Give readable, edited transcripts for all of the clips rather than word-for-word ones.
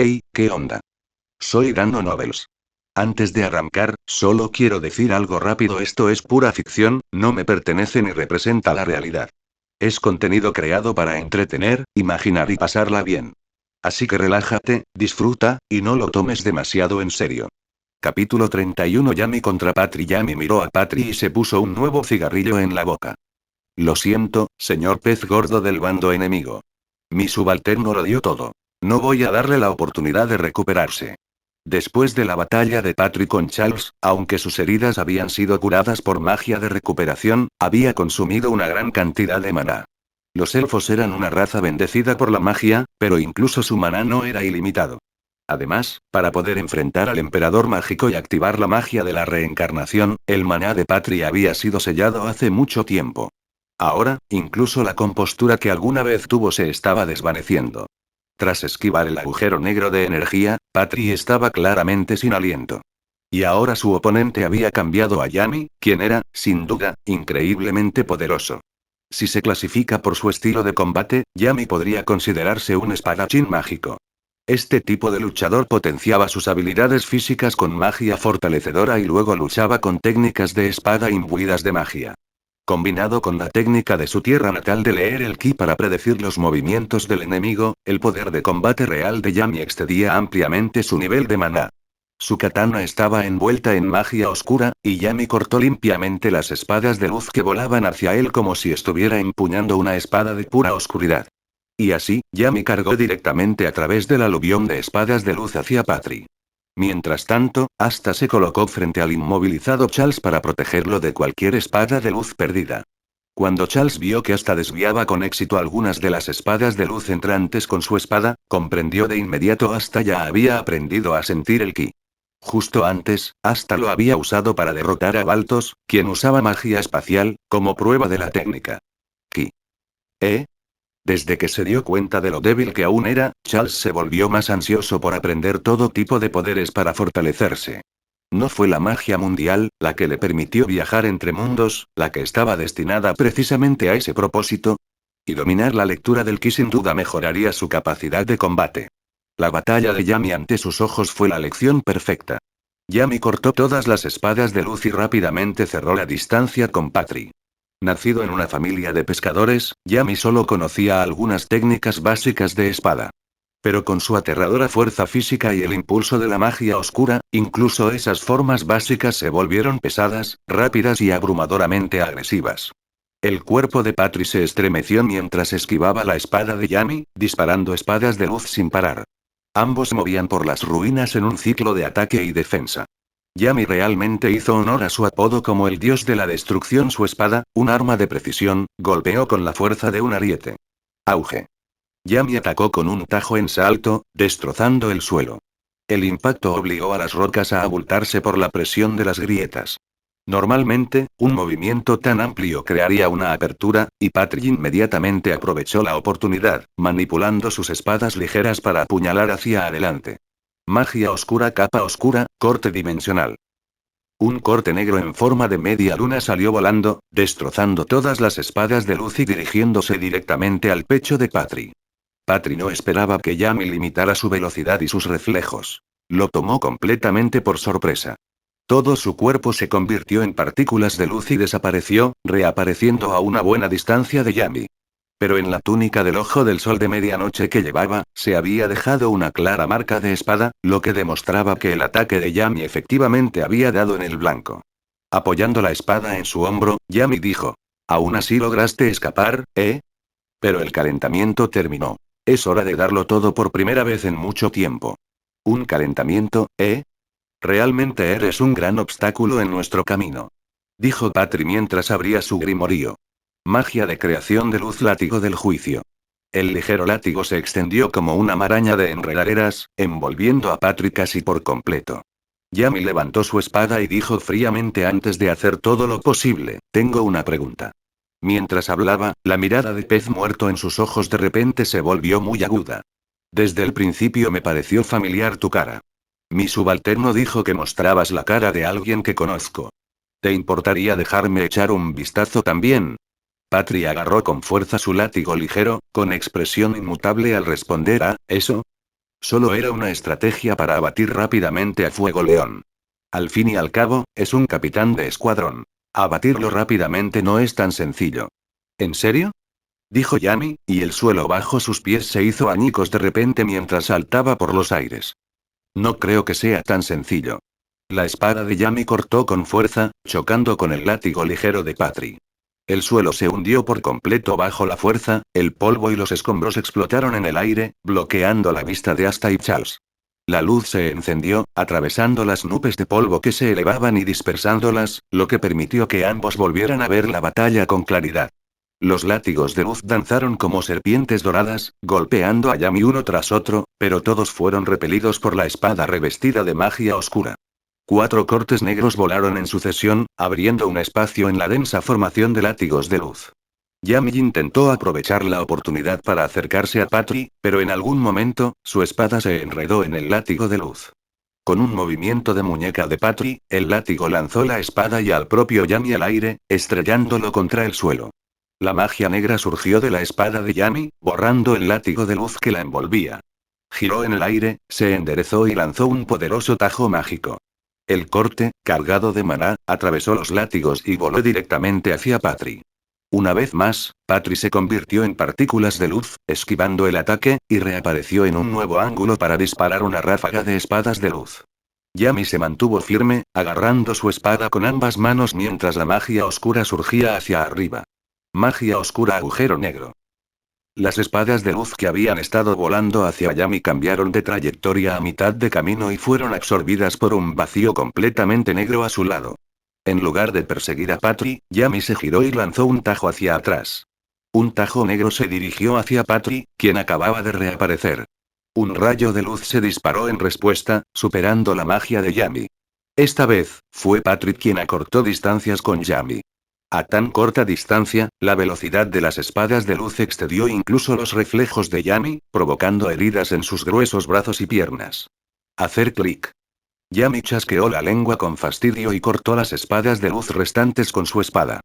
Hey, ¿qué onda? Soy Dano Nobles. Antes de arrancar, solo quiero decir algo rápido: esto es pura ficción, no me pertenece ni representa la realidad. Es contenido creado para entretener, imaginar y pasarla bien. Así que relájate, disfruta, y no lo tomes demasiado en serio. Capítulo 31. Yami contra Patri. Yami miró a Patri y se puso un nuevo cigarrillo en la boca. Lo siento, señor pez gordo del bando enemigo. Mi subalterno lo dio todo. No voy a darle la oportunidad de recuperarse. Después de la batalla de Patrick con Charles, aunque sus heridas habían sido curadas por magia de recuperación, había consumido una gran cantidad de maná. Los elfos eran una raza bendecida por la magia, pero incluso su maná no era ilimitado. Además, para poder enfrentar al emperador mágico y activar la magia de la reencarnación, el maná de Patri había sido sellado hace mucho tiempo. Ahora, incluso la compostura que alguna vez tuvo se estaba desvaneciendo. Tras esquivar el agujero negro de energía, Patri estaba claramente sin aliento. Y ahora su oponente había cambiado a Yami, quien era, sin duda, increíblemente poderoso. Si se clasifica por su estilo de combate, Yami podría considerarse un espadachín mágico. Este tipo de luchador potenciaba sus habilidades físicas con magia fortalecedora y luego luchaba con técnicas de espada imbuidas de magia. Combinado con la técnica de su tierra natal de leer el ki para predecir los movimientos del enemigo, el poder de combate real de Yami excedía ampliamente su nivel de maná. Su katana estaba envuelta en magia oscura, y Yami cortó limpiamente las espadas de luz que volaban hacia él como si estuviera empuñando una espada de pura oscuridad. Y así, Yami cargó directamente a través del aluvión de espadas de luz hacia Patri. Mientras tanto, Asta se colocó frente al inmovilizado Charles para protegerlo de cualquier espada de luz perdida. Cuando Charles vio que Asta desviaba con éxito algunas de las espadas de luz entrantes con su espada, comprendió de inmediato: Asta ya había aprendido a sentir el ki. Justo antes, Asta lo había usado para derrotar a Baltos, quien usaba magia espacial, como prueba de la técnica. Ki. ¿Eh? Desde que se dio cuenta de lo débil que aún era, Charles se volvió más ansioso por aprender todo tipo de poderes para fortalecerse. No fue la magia mundial, la que le permitió viajar entre mundos, la que estaba destinada precisamente a ese propósito. Y dominar la lectura del ki sin duda mejoraría su capacidad de combate. La batalla de Yami ante sus ojos fue la lección perfecta. Yami cortó todas las espadas de luz y rápidamente cerró la distancia con Patri. Nacido en una familia de pescadores, Yami solo conocía algunas técnicas básicas de espada. Pero con su aterradora fuerza física y el impulso de la magia oscura, incluso esas formas básicas se volvieron pesadas, rápidas y abrumadoramente agresivas. El cuerpo de Patri se estremeció mientras esquivaba la espada de Yami, disparando espadas de luz sin parar. Ambos se movían por las ruinas en un ciclo de ataque y defensa. Yami realmente hizo honor a su apodo como el dios de la destrucción. Su espada, un arma de precisión, golpeó con la fuerza de un ariete. Auge. Yami atacó con un tajo en salto, destrozando el suelo. El impacto obligó a las rocas a abultarse por la presión de las grietas. Normalmente, un movimiento tan amplio crearía una apertura, y Patrick inmediatamente aprovechó la oportunidad, manipulando sus espadas ligeras para apuñalar hacia adelante. Magia oscura, capa oscura, corte dimensional. Un corte negro en forma de media luna salió volando, destrozando todas las espadas de luz y dirigiéndose directamente al pecho de Patri. Patri no esperaba que Yami limitara su velocidad y sus reflejos. Lo tomó completamente por sorpresa. Todo su cuerpo se convirtió en partículas de luz y desapareció, reapareciendo a una buena distancia de Yami. Pero en la túnica del ojo del sol de medianoche que llevaba, se había dejado una clara marca de espada, lo que demostraba que el ataque de Yami efectivamente había dado en el blanco. Apoyando la espada en su hombro, Yami dijo: «¿Aún así lograste escapar, eh?» Pero el calentamiento terminó. Es hora de darlo todo por primera vez en mucho tiempo. ¿Un calentamiento, eh? Realmente eres un gran obstáculo en nuestro camino. Dijo Patri mientras abría su grimorío. Magia de creación de luz, látigo del juicio. El ligero látigo se extendió como una maraña de enredaderas, envolviendo a Patri casi por completo. Yami levantó su espada y dijo fríamente: «Antes de hacer todo lo posible, tengo una pregunta». Mientras hablaba, la mirada de pez muerto en sus ojos de repente se volvió muy aguda. «Desde el principio me pareció familiar tu cara. Mi subalterno dijo que mostrabas la cara de alguien que conozco. ¿Te importaría dejarme echar un vistazo también?» Patri agarró con fuerza su látigo ligero, con expresión inmutable al responder: «¿Ah, eso?» Solo era una estrategia para abatir rápidamente a Fuego León. Al fin y al cabo, es un capitán de escuadrón. Abatirlo rápidamente no es tan sencillo. ¿En serio?, dijo Yami, y el suelo bajo sus pies se hizo añicos de repente mientras saltaba por los aires. No creo que sea tan sencillo. La espada de Yami cortó con fuerza, chocando con el látigo ligero de Patri. El suelo se hundió por completo bajo la fuerza, el polvo y los escombros explotaron en el aire, bloqueando la vista de Asta y Charles. La luz se encendió, atravesando las nubes de polvo que se elevaban y dispersándolas, lo que permitió que ambos volvieran a ver la batalla con claridad. Los látigos de luz danzaron como serpientes doradas, golpeando a Yami uno tras otro, pero todos fueron repelidos por la espada revestida de magia oscura. 4 cortes negros volaron en sucesión, abriendo un espacio en la densa formación de látigos de luz. Yami intentó aprovechar la oportunidad para acercarse a Patri, pero en algún momento, su espada se enredó en el látigo de luz. Con un movimiento de muñeca de Patri, el látigo lanzó la espada y al propio Yami al aire, estrellándolo contra el suelo. La magia negra surgió de la espada de Yami, borrando el látigo de luz que la envolvía. Giró en el aire, se enderezó y lanzó un poderoso tajo mágico. El corte, cargado de maná, atravesó los látigos y voló directamente hacia Patri. Una vez más, Patri se convirtió en partículas de luz, esquivando el ataque, y reapareció en un nuevo ángulo para disparar una ráfaga de espadas de luz. Yami se mantuvo firme, agarrando su espada con ambas manos mientras la magia oscura surgía hacia arriba. Magia oscura agujero negro. Las espadas de luz que habían estado volando hacia Yami cambiaron de trayectoria a mitad de camino y fueron absorbidas por un vacío completamente negro a su lado. En lugar de perseguir a Patri, Yami se giró y lanzó un tajo hacia atrás. Un tajo negro se dirigió hacia Patri, quien acababa de reaparecer. Un rayo de luz se disparó en respuesta, superando la magia de Yami. Esta vez, fue Patri quien acortó distancias con Yami. A tan corta distancia, la velocidad de las espadas de luz excedió incluso los reflejos de Yami, provocando heridas en sus gruesos brazos y piernas. Hacer clic. Yami chasqueó la lengua con fastidio y cortó las espadas de luz restantes con su espada.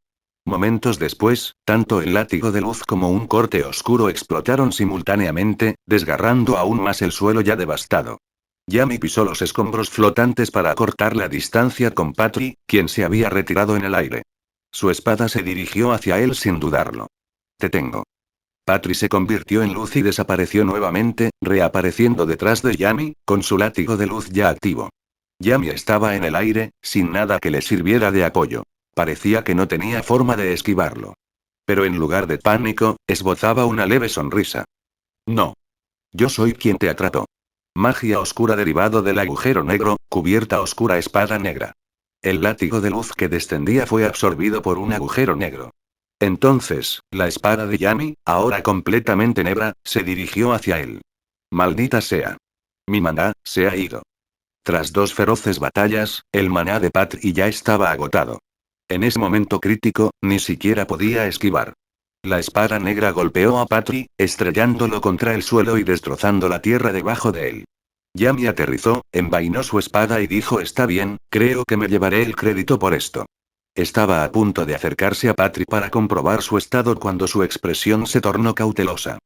Momentos después, tanto el látigo de luz como un corte oscuro explotaron simultáneamente, desgarrando aún más el suelo ya devastado. Yami pisó los escombros flotantes para acortar la distancia con Patri, quien se había retirado en el aire. Su espada se dirigió hacia él sin dudarlo. Te tengo. Patri se convirtió en luz y desapareció nuevamente, reapareciendo detrás de Yami, con su látigo de luz ya activo. Yami estaba en el aire, sin nada que le sirviera de apoyo. Parecía que no tenía forma de esquivarlo. Pero en lugar de pánico, esbozaba una leve sonrisa. No. Yo soy quien te atrapó. Magia oscura derivado del agujero negro, cubierta oscura espada negra. El látigo de luz que descendía fue absorbido por un agujero negro. Entonces, la espada de Yami, ahora completamente negra, se dirigió hacia él. Maldita sea. Mi maná, se ha ido. Tras 2 feroces batallas, el maná de Patri ya estaba agotado. En ese momento crítico, ni siquiera podía esquivar. La espada negra golpeó a Patri, estrellándolo contra el suelo y destrozando la tierra debajo de él. Yami aterrizó, envainó su espada y dijo: está bien, creo que me llevaré el crédito por esto. Estaba a punto de acercarse a Patri para comprobar su estado cuando su expresión se tornó cautelosa.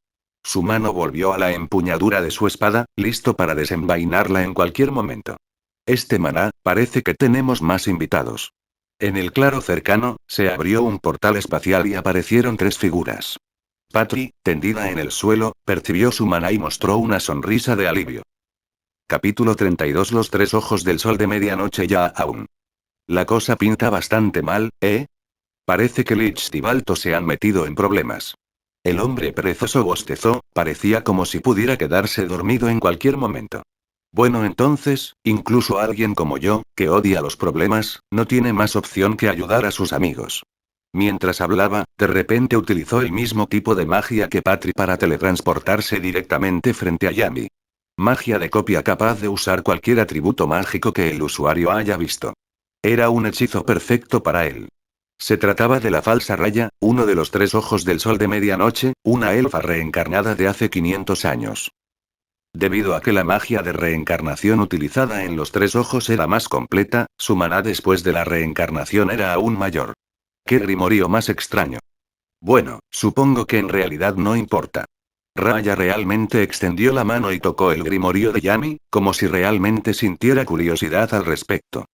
Su mano volvió a la empuñadura de su espada, listo para desenvainarla en cualquier momento. Este maná, parece que tenemos más invitados. En el claro cercano, se abrió un portal espacial y aparecieron 3 figuras. Patri, tendida en el suelo, percibió su maná y mostró una sonrisa de alivio. Capítulo 32. Los 3 ojos del sol de medianoche ya aún. La cosa pinta bastante mal, ¿eh? Parece que Lich y Balto se han metido en problemas. El hombre perezoso bostezó, parecía como si pudiera quedarse dormido en cualquier momento. Bueno, entonces, incluso alguien como yo, que odia los problemas, no tiene más opción que ayudar a sus amigos. Mientras hablaba, de repente utilizó el mismo tipo de magia que Patri para teletransportarse directamente frente a Yami. Magia de copia capaz de usar cualquier atributo mágico que el usuario haya visto. Era un hechizo perfecto para él. Se trataba de la falsa Raya, uno de los 3 ojos del sol de medianoche, una elfa reencarnada de hace 500 años. Debido a que la magia de reencarnación utilizada en los 3 ojos era más completa, su maná después de la reencarnación era aún mayor. ¡Qué grimorío más extraño! Bueno, supongo que en realidad no importa. Raya realmente extendió la mano y tocó el grimorio de Yami, como si realmente sintiera curiosidad al respecto.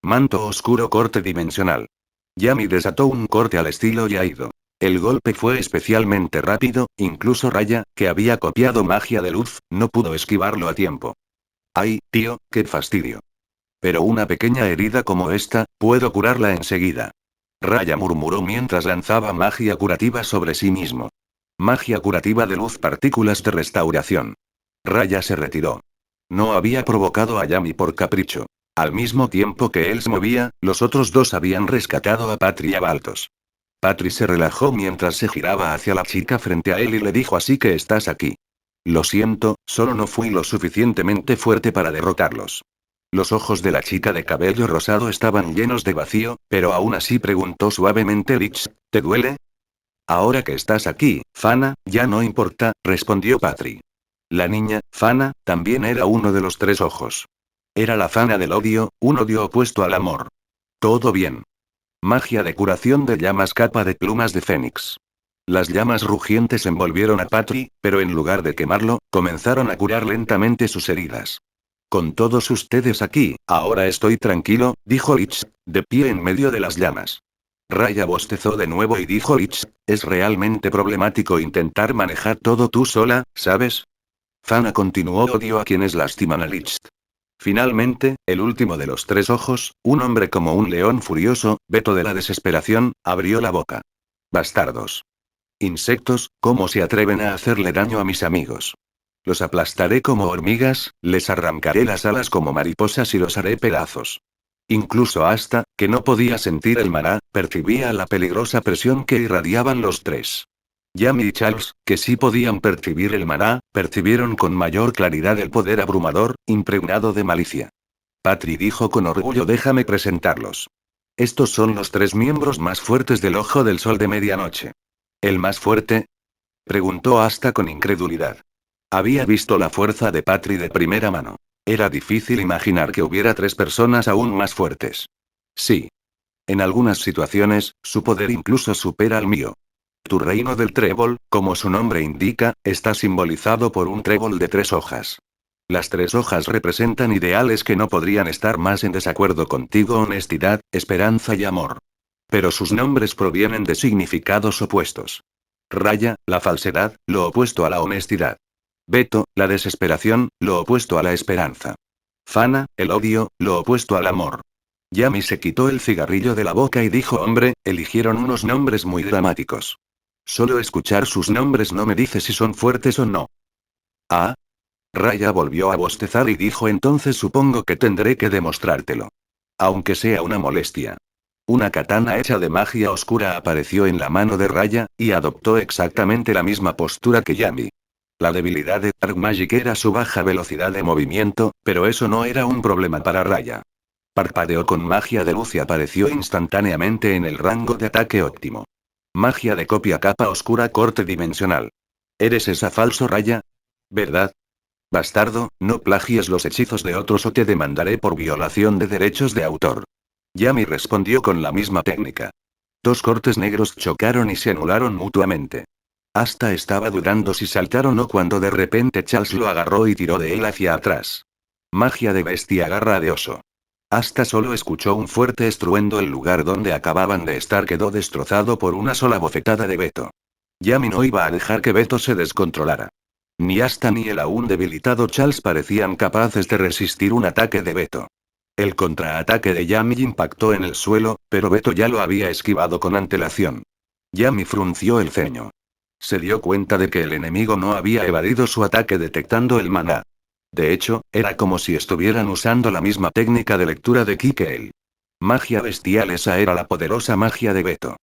Manto oscuro corte dimensional. Yami desató un corte al estilo Yaido. El golpe fue especialmente rápido, incluso Raya, que había copiado magia de luz, no pudo esquivarlo a tiempo. ¡Ay, tío, qué fastidio! Pero una pequeña herida como esta, puedo curarla enseguida. Raya murmuró mientras lanzaba magia curativa sobre sí mismo. Magia curativa de luz, partículas de restauración. Raya se retiró. No había provocado a Yami por capricho. Al mismo tiempo que él se movía, los otros dos habían rescatado a Patri y a Baltos. Patri se relajó mientras se giraba hacia la chica frente a él y le dijo: así que estás aquí. Lo siento, solo no fui lo suficientemente fuerte para derrotarlos. Los ojos de la chica de cabello rosado estaban llenos de vacío, pero aún así preguntó suavemente: Lich, ¿te duele? Ahora que estás aquí, Fana, ya no importa, respondió Patri. La niña, Fana, también era uno de los tres ojos. Era la Fana del odio, un odio opuesto al amor. Todo bien. Magia de curación de llamas, capa de plumas de fénix. Las llamas rugientes envolvieron a Patri, pero en lugar de quemarlo, comenzaron a curar lentamente sus heridas. Con todos ustedes aquí, ahora estoy tranquilo, dijo Lich, de pie en medio de las llamas. Raya bostezó de nuevo y dijo: Lich, es realmente problemático intentar manejar todo tú sola, ¿sabes? Fana continuó: odio a quienes lastiman a Lich. Finalmente, el último de los tres ojos, un hombre como un león furioso, Beto de la desesperación, abrió la boca. Bastardos. Insectos, ¿cómo se atreven a hacerle daño a mis amigos? Los aplastaré como hormigas, les arrancaré las alas como mariposas y los haré pedazos. Incluso hasta, que no podía sentir el maná, percibía la peligrosa presión que irradiaban los tres. Yami y Charles, que sí podían percibir el maná, percibieron con mayor claridad el poder abrumador, impregnado de malicia. Patri dijo con orgullo: déjame presentarlos. Estos son los tres miembros más fuertes del Ojo del Sol de Medianoche. ¿El más fuerte? Preguntó Asta con incredulidad. Había visto la fuerza de Patri de primera mano. Era difícil imaginar que hubiera tres personas aún más fuertes. Sí. En algunas situaciones, su poder incluso supera al mío. Tu reino del trébol, como su nombre indica, está simbolizado por un trébol de tres hojas. Las tres hojas representan ideales que no podrían estar más en desacuerdo contigo: honestidad, esperanza y amor. Pero sus nombres provienen de significados opuestos. Raya, la falsedad, lo opuesto a la honestidad. Beto, la desesperación, lo opuesto a la esperanza. Fana, el odio, lo opuesto al amor. Yami se quitó el cigarrillo de la boca y dijo: hombre, eligieron unos nombres muy dramáticos. Solo escuchar sus nombres no me dice si son fuertes o no. Ah. Raya volvió a bostezar y dijo: entonces supongo que tendré que demostrártelo. Aunque sea una molestia. Una katana hecha de magia oscura apareció en la mano de Raya, y adoptó exactamente la misma postura que Yami. La debilidad de Dark Magic era su baja velocidad de movimiento, pero eso no era un problema para Raya. Parpadeó con magia de luz y apareció instantáneamente en el rango de ataque óptimo. Magia de copia, capa oscura, corte dimensional. ¿Eres esa falso Raya? ¿Verdad? Bastardo, no plagies los hechizos de otros o te demandaré por violación de derechos de autor. Yami respondió con la misma técnica. Dos cortes negros chocaron y se anularon mutuamente. Asta estaba dudando si saltar o no cuando de repente Charles lo agarró y tiró de él hacia atrás. Magia de bestia, garra de oso. Asta solo escuchó un fuerte estruendo. El lugar donde acababan de estar quedó destrozado por una sola bofetada de Beto. Yami no iba a dejar que Beto se descontrolara. Ni Asta ni el aún debilitado Charles parecían capaces de resistir un ataque de Beto. El contraataque de Yami impactó en el suelo, pero Beto ya lo había esquivado con antelación. Yami frunció el ceño. Se dio cuenta de que el enemigo no había evadido su ataque detectando el maná. De hecho, era como si estuvieran usando la misma técnica de lectura de ki que él. Magia bestial, esa era la poderosa magia de Beto.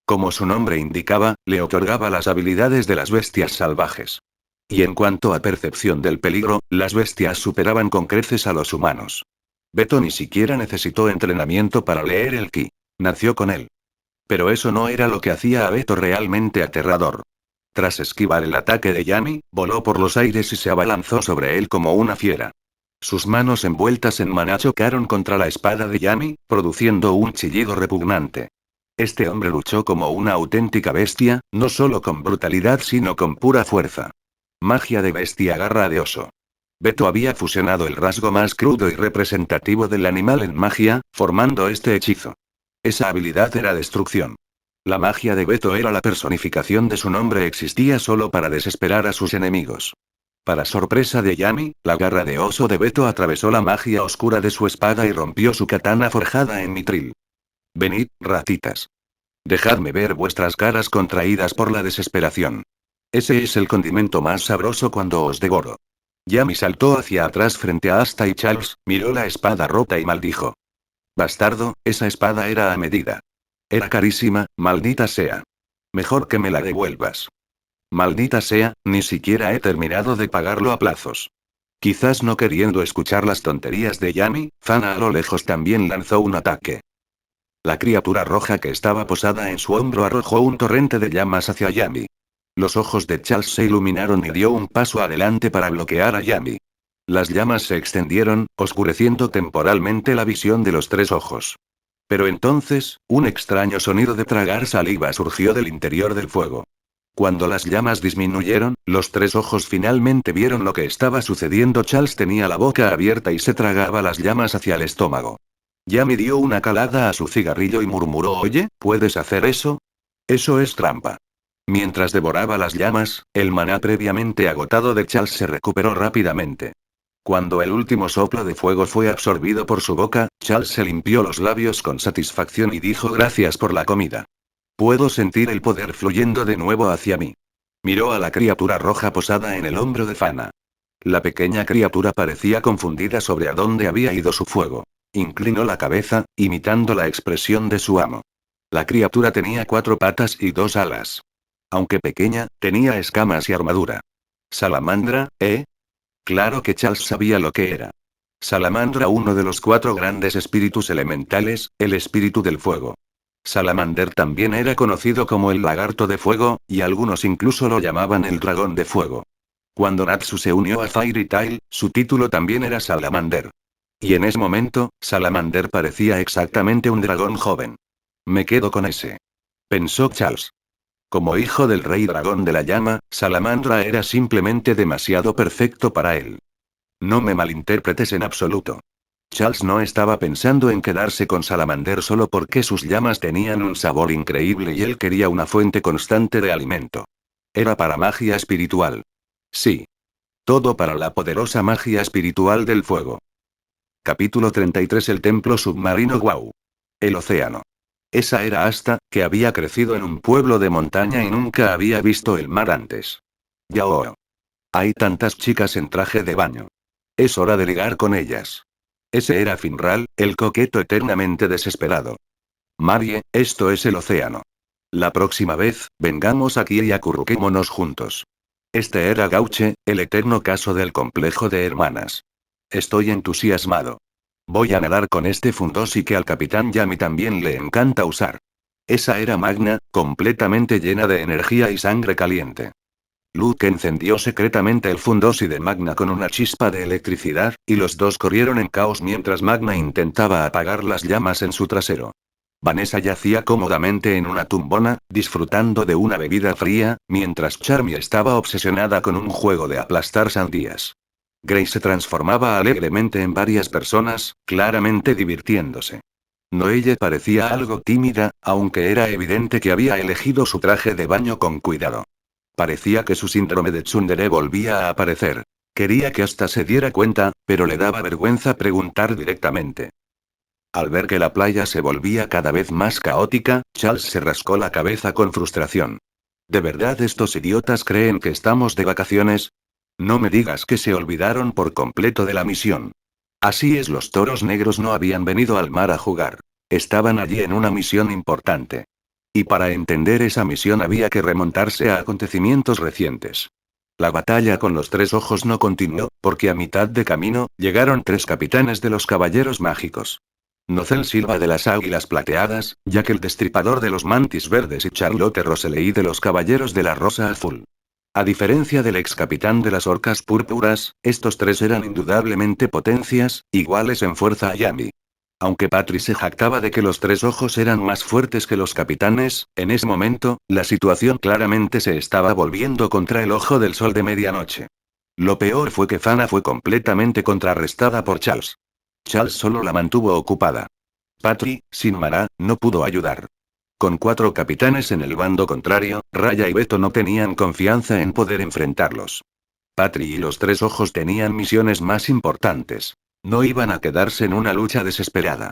Como su nombre indicaba, le otorgaba las habilidades de las bestias salvajes. Y en cuanto a percepción del peligro, las bestias superaban con creces a los humanos. Beto ni siquiera necesitó entrenamiento para leer el ki. Nació con él. Pero eso no era lo que hacía a Beto realmente aterrador. Tras esquivar el ataque de Yami, voló por los aires y se abalanzó sobre él como una fiera. Sus manos envueltas en maná chocaron contra la espada de Yami, produciendo un chillido repugnante. Este hombre luchó como una auténtica bestia, no solo con brutalidad sino con pura fuerza. Magia de bestia garra de oso. Beto había fusionado el rasgo más crudo y representativo del animal en magia, formando este hechizo. Esa habilidad era destrucción. La magia de Beto era la personificación de su nombre, existía solo para desesperar a sus enemigos. Para sorpresa de Yami, la garra de oso de Beto atravesó la magia oscura de su espada y rompió su katana forjada en mitril. Venid, ratitas. Dejadme ver vuestras caras contraídas por la desesperación. Ese es el condimento más sabroso cuando os devoro. Yami saltó hacia atrás frente a Asta y Charles, miró la espada rota y maldijo. Bastardo, esa espada era a medida. Era carísima, maldita sea. Mejor que me la devuelvas. Maldita sea, ni siquiera he terminado de pagarlo a plazos. Quizás no queriendo escuchar las tonterías de Yami, Fana a lo lejos también lanzó un ataque. La criatura roja que estaba posada en su hombro arrojó un torrente de llamas hacia Yami. Los ojos de Charles se iluminaron y dio un paso adelante para bloquear a Yami. Las llamas se extendieron, oscureciendo temporalmente la visión de los tres ojos. Pero entonces, un extraño sonido de tragar saliva surgió del interior del fuego. Cuando las llamas disminuyeron, los tres ojos finalmente vieron lo que estaba sucediendo. Charles tenía la boca abierta y se tragaba las llamas hacia el estómago. Yami dio una calada a su cigarrillo y murmuró: «Oye, ¿puedes hacer eso? Eso es trampa». Mientras devoraba las llamas, el maná previamente agotado de Charles se recuperó rápidamente. Cuando el último soplo de fuego fue absorbido por su boca, Charles se limpió los labios con satisfacción y dijo: «Gracias por la comida. Puedo sentir el poder fluyendo de nuevo hacia mí». Miró a la criatura roja posada en el hombro de Fana. La pequeña criatura parecía confundida sobre a dónde había ido su fuego. Inclinó la cabeza, imitando la expresión de su amo. La criatura tenía 4 patas y 2 alas. Aunque pequeña, tenía escamas y armadura. ¿Salamandra, eh? Claro que Charles sabía lo que era. Salamandra, uno de los 4 grandes espíritus elementales, el espíritu del fuego. Salamander también era conocido como el lagarto de fuego, y algunos incluso lo llamaban el dragón de fuego. Cuando Natsu se unió a Fairy Tail, su título también era Salamander. Y en ese momento, Salamander parecía exactamente un dragón joven. Me quedo con ese. Pensó Charles. Como hijo del rey dragón de la llama, Salamandra era simplemente demasiado perfecto para él. No me malinterpretes en absoluto. Charles no estaba pensando en quedarse con Salamander solo porque sus llamas tenían un sabor increíble y él quería una fuente constante de alimento. Era para magia espiritual. Sí. Todo para la poderosa magia espiritual del fuego. Capítulo 33. El templo submarino. Wow. El océano. Esa era Asta, que había crecido en un pueblo de montaña y nunca había visto el mar antes. Yao. Hay tantas chicas en traje de baño. Es hora de ligar con ellas. Ese era Finral, el coqueto eternamente desesperado. Marie, esto es el océano. La próxima vez, vengamos aquí y acurruquémonos juntos. Este era Gauche, el eterno caso del complejo de hermanas. Estoy entusiasmado. Voy a nadar con este fundosi que al capitán Yami también le encanta usar. Esa era Magna, completamente llena de energía y sangre caliente. Luke encendió secretamente el fundosi de Magna con una chispa de electricidad, y los dos corrieron en caos mientras Magna intentaba apagar las llamas en su trasero. Vanessa yacía cómodamente en una tumbona, disfrutando de una bebida fría, mientras Charmy estaba obsesionada con un juego de aplastar sandías. Grace se transformaba alegremente en varias personas, claramente divirtiéndose. Noelle parecía algo tímida, aunque era evidente que había elegido su traje de baño con cuidado. Parecía que su síndrome de tsundere volvía a aparecer. Quería que hasta se diera cuenta, pero le daba vergüenza preguntar directamente. Al ver que la playa se volvía cada vez más caótica, Charles se rascó la cabeza con frustración. ¿De verdad estos idiotas creen que estamos de vacaciones? No me digas que se olvidaron por completo de la misión. Así es, los toros negros no habían venido al mar a jugar. Estaban allí en una misión importante. Y para entender esa misión había que remontarse a acontecimientos recientes. La batalla con los 3 ojos no continuó, porque a mitad de camino, llegaron 3 capitanes de los caballeros mágicos. Nocel Silva de las Águilas Plateadas, Jack el Destripador de los Mantis Verdes y Charlotte Roseley de los Caballeros de la Rosa Azul. A diferencia del ex capitán de las Orcas Púrpuras, estos 3 eran indudablemente potencias, iguales en fuerza a Yami. Aunque Patrick se jactaba de que los tres ojos eran más fuertes que los capitanes, en ese momento, la situación claramente se estaba volviendo contra el ojo del sol de medianoche. Lo peor fue que Fana fue completamente contrarrestada por Charles. Charles solo la mantuvo ocupada. Patrick, sin Mará, no pudo ayudar. Con 4 capitanes en el bando contrario, Raya y Beto no tenían confianza en poder enfrentarlos. Patrick y los tres ojos tenían misiones más importantes. No iban a quedarse en una lucha desesperada.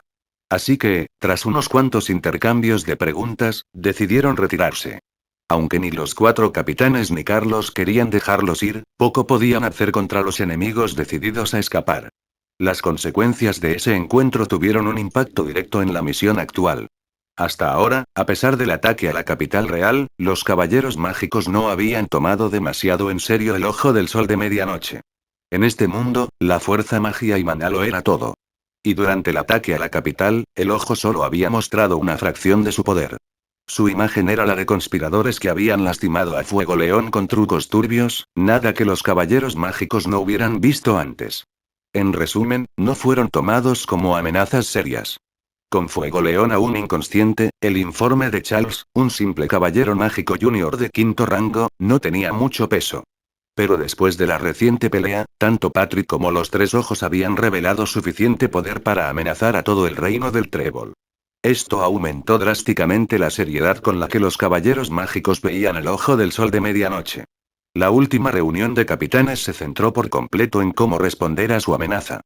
Así que, tras unos cuantos intercambios de preguntas, decidieron retirarse. Aunque ni los 4 capitanes ni Carlos querían dejarlos ir, poco podían hacer contra los enemigos decididos a escapar. Las consecuencias de ese encuentro tuvieron un impacto directo en la misión actual. Hasta ahora, a pesar del ataque a la capital real, los caballeros mágicos no habían tomado demasiado en serio el ojo del sol de medianoche. En este mundo, la fuerza, magia y maná lo era todo. Y durante el ataque a la capital, el ojo solo había mostrado una fracción de su poder. Su imagen era la de conspiradores que habían lastimado a Fuego León con trucos turbios, nada que los caballeros mágicos no hubieran visto antes. En resumen, no fueron tomados como amenazas serias. Con Fuego León aún inconsciente, el informe de Charles, un simple caballero mágico junior de 5º rango, no tenía mucho peso. Pero después de la reciente pelea, tanto Patrick como los tres ojos habían revelado suficiente poder para amenazar a todo el reino del Trébol. Esto aumentó drásticamente la seriedad con la que los caballeros mágicos veían el ojo del sol de medianoche. La última reunión de capitanes se centró por completo en cómo responder a su amenaza.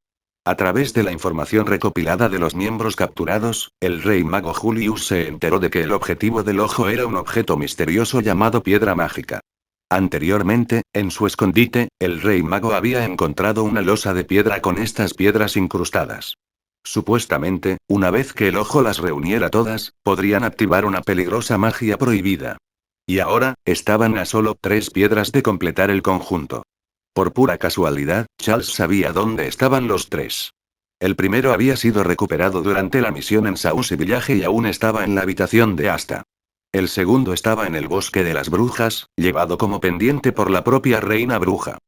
A través de la información recopilada de los miembros capturados, el rey mago Julius se enteró de que el objetivo del ojo era un objeto misterioso llamado piedra mágica. Anteriormente, en su escondite, el rey mago había encontrado una losa de piedra con estas piedras incrustadas. Supuestamente, una vez que el ojo las reuniera todas, podrían activar una peligrosa magia prohibida. Y ahora, estaban a solo 3 piedras de completar el conjunto. Por pura casualidad, Charles sabía dónde estaban los 3. El primero había sido recuperado durante la misión en Sauce Village y aún estaba en la habitación de Asta. El segundo estaba en el bosque de las brujas, llevado como pendiente por la propia reina bruja.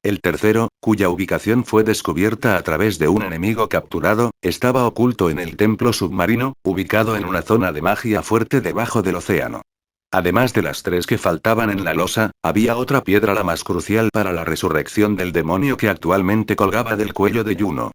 El tercero, cuya ubicación fue descubierta a través de un enemigo capturado, estaba oculto en el templo submarino, ubicado en una zona de magia fuerte debajo del océano. Además de las 3 que faltaban en la losa, había otra piedra, la más crucial para la resurrección del demonio, que actualmente colgaba del cuello de Juno.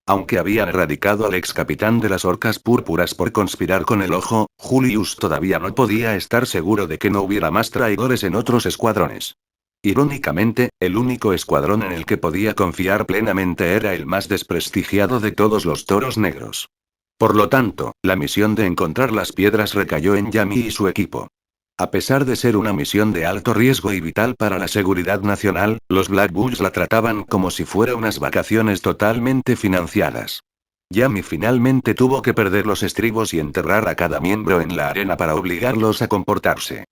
Aunque habían erradicado al ex capitán de las Orcas Púrpuras por conspirar con el ojo, Julius todavía no podía estar seguro de que no hubiera más traidores en otros escuadrones. Irónicamente, el único escuadrón en el que podía confiar plenamente era el más desprestigiado de todos los toros negros. Por lo tanto, la misión de encontrar las piedras recayó en Yami y su equipo. A pesar de ser una misión de alto riesgo y vital para la seguridad nacional, los Black Bulls la trataban como si fuera unas vacaciones totalmente financiadas. Yami finalmente tuvo que perder los estribos y enterrar a cada miembro en la arena para obligarlos a comportarse.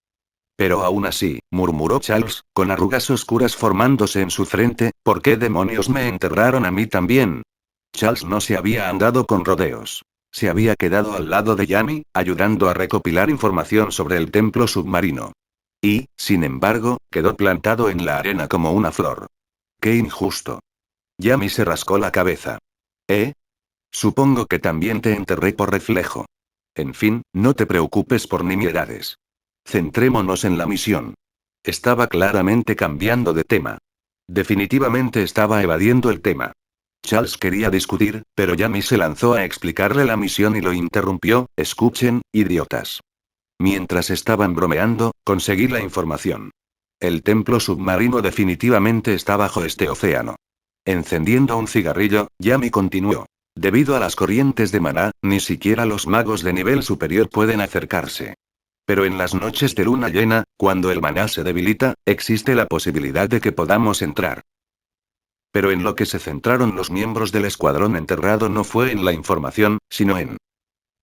Pero aún así, murmuró Charles, con arrugas oscuras formándose en su frente, ¿por qué demonios me enterraron a mí también? Charles no se había andado con rodeos. Se había quedado al lado de Yami, ayudando a recopilar información sobre el templo submarino. Y, sin embargo, quedó plantado en la arena como una flor. ¡Qué injusto! Yami se rascó la cabeza. ¿Eh? Supongo que también te enterré por reflejo. En fin, no te preocupes por nimiedades. Centrémonos en la misión. Estaba claramente cambiando de tema. Definitivamente estaba evadiendo el tema. Charles quería discutir, pero Yami se lanzó a explicarle la misión y lo interrumpió. Escuchen, idiotas. Mientras estaban bromeando, conseguí la información. El templo submarino definitivamente está bajo este océano. Encendiendo un cigarrillo, Yami continuó. Debido a las corrientes de maná, ni siquiera los magos de nivel superior pueden acercarse. Pero en las noches de luna llena, cuando el maná se debilita, existe la posibilidad de que podamos entrar. Pero en lo que se centraron los miembros del escuadrón enterrado no fue en la información, sino en...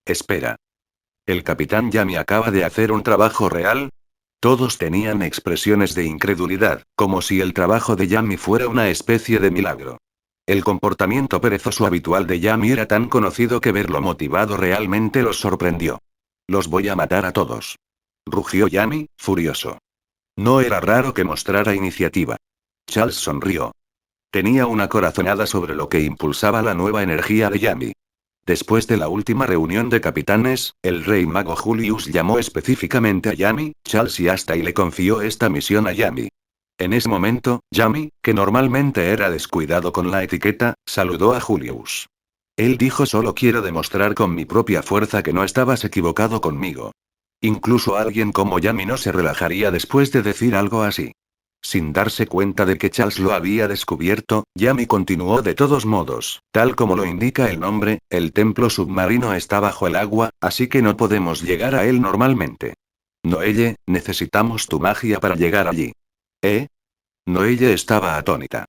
Espera. ¿El capitán Yami acaba de hacer un trabajo real? Todos tenían expresiones de incredulidad, como si el trabajo de Yami fuera una especie de milagro. El comportamiento perezoso habitual de Yami era tan conocido que verlo motivado realmente los sorprendió. Los voy a matar a todos. Rugió Yami, furioso. No era raro que mostrara iniciativa. Charles sonrió. Tenía una corazonada sobre lo que impulsaba la nueva energía de Yami. Después de la última reunión de capitanes, el rey mago Julius llamó específicamente a Yami, Charles y Asta y le confió esta misión a Yami. En ese momento, Yami, que normalmente era descuidado con la etiqueta, saludó a Julius. Él dijo: solo quiero demostrar con mi propia fuerza que no estabas equivocado conmigo. Incluso alguien como Yami no se relajaría después de decir algo así. Sin darse cuenta de que Charles lo había descubierto, Yami continuó: de todos modos, tal como lo indica el nombre, el templo submarino está bajo el agua, así que no podemos llegar a él normalmente. Noelle, necesitamos tu magia para llegar allí. ¿Eh? Noelle estaba atónita.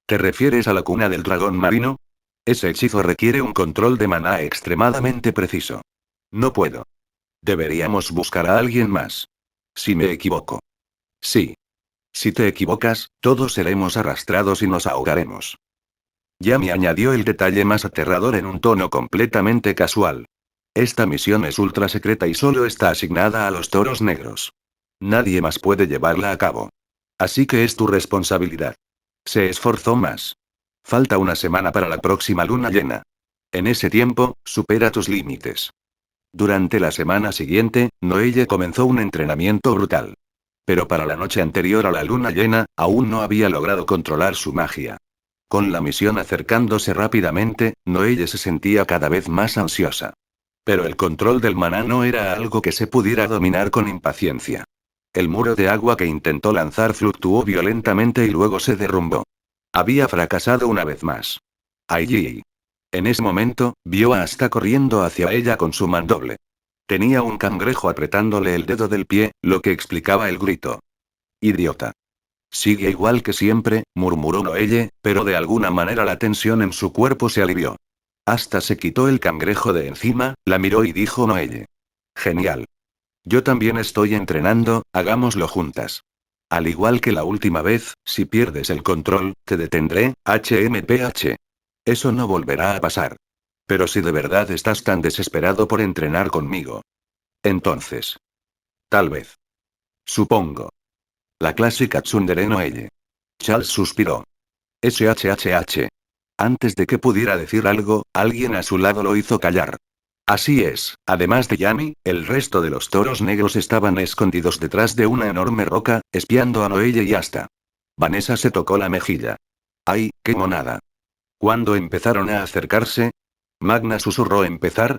¿Te refieres a la cuna del dragón marino? Ese hechizo requiere un control de maná extremadamente preciso. No puedo. Deberíamos buscar a alguien más. Si me equivoco. Sí. Si te equivocas, todos seremos arrastrados y nos ahogaremos. Yami añadió el detalle más aterrador en un tono completamente casual. Esta misión es ultra secreta y solo está asignada a los toros negros. Nadie más puede llevarla a cabo. Así que es tu responsabilidad. Se esforzó más. Falta una semana para la próxima luna llena. En ese tiempo, supera tus límites. Durante la semana siguiente, Noelle comenzó un entrenamiento brutal. Pero para la noche anterior a la luna llena, aún no había logrado controlar su magia. Con la misión acercándose rápidamente, Noelle se sentía cada vez más ansiosa. Pero el control del maná no era algo que se pudiera dominar con impaciencia. El muro de agua que intentó lanzar fluctuó violentamente y luego se derrumbó. Había fracasado una vez más. Allí. En ese momento, vio a Asta corriendo hacia ella con su mandoble. Tenía un cangrejo apretándole el dedo del pie, lo que explicaba el grito. Idiota. Sigue igual que siempre, murmuró Noelle, pero de alguna manera la tensión en su cuerpo se alivió. Asta se quitó el cangrejo de encima, la miró y dijo: Noelle. Genial. Yo también estoy entrenando, hagámoslo juntas. Al igual que la última vez, si pierdes el control, te detendré, HMPH. Eso no volverá a pasar. Pero si de verdad estás tan desesperado por entrenar conmigo. Entonces. Tal vez. Supongo. La clásica tsundere Noelle. Charles suspiró. SHHH. Antes de que pudiera decir algo, alguien a su lado lo hizo callar. Así es, además de Yami, el resto de los toros negros estaban escondidos detrás de una enorme roca, espiando a Noelle y Asta. Vanessa se tocó la mejilla. ¡Ay, qué monada! Cuando empezaron a acercarse, Magna susurró: ¿empezar?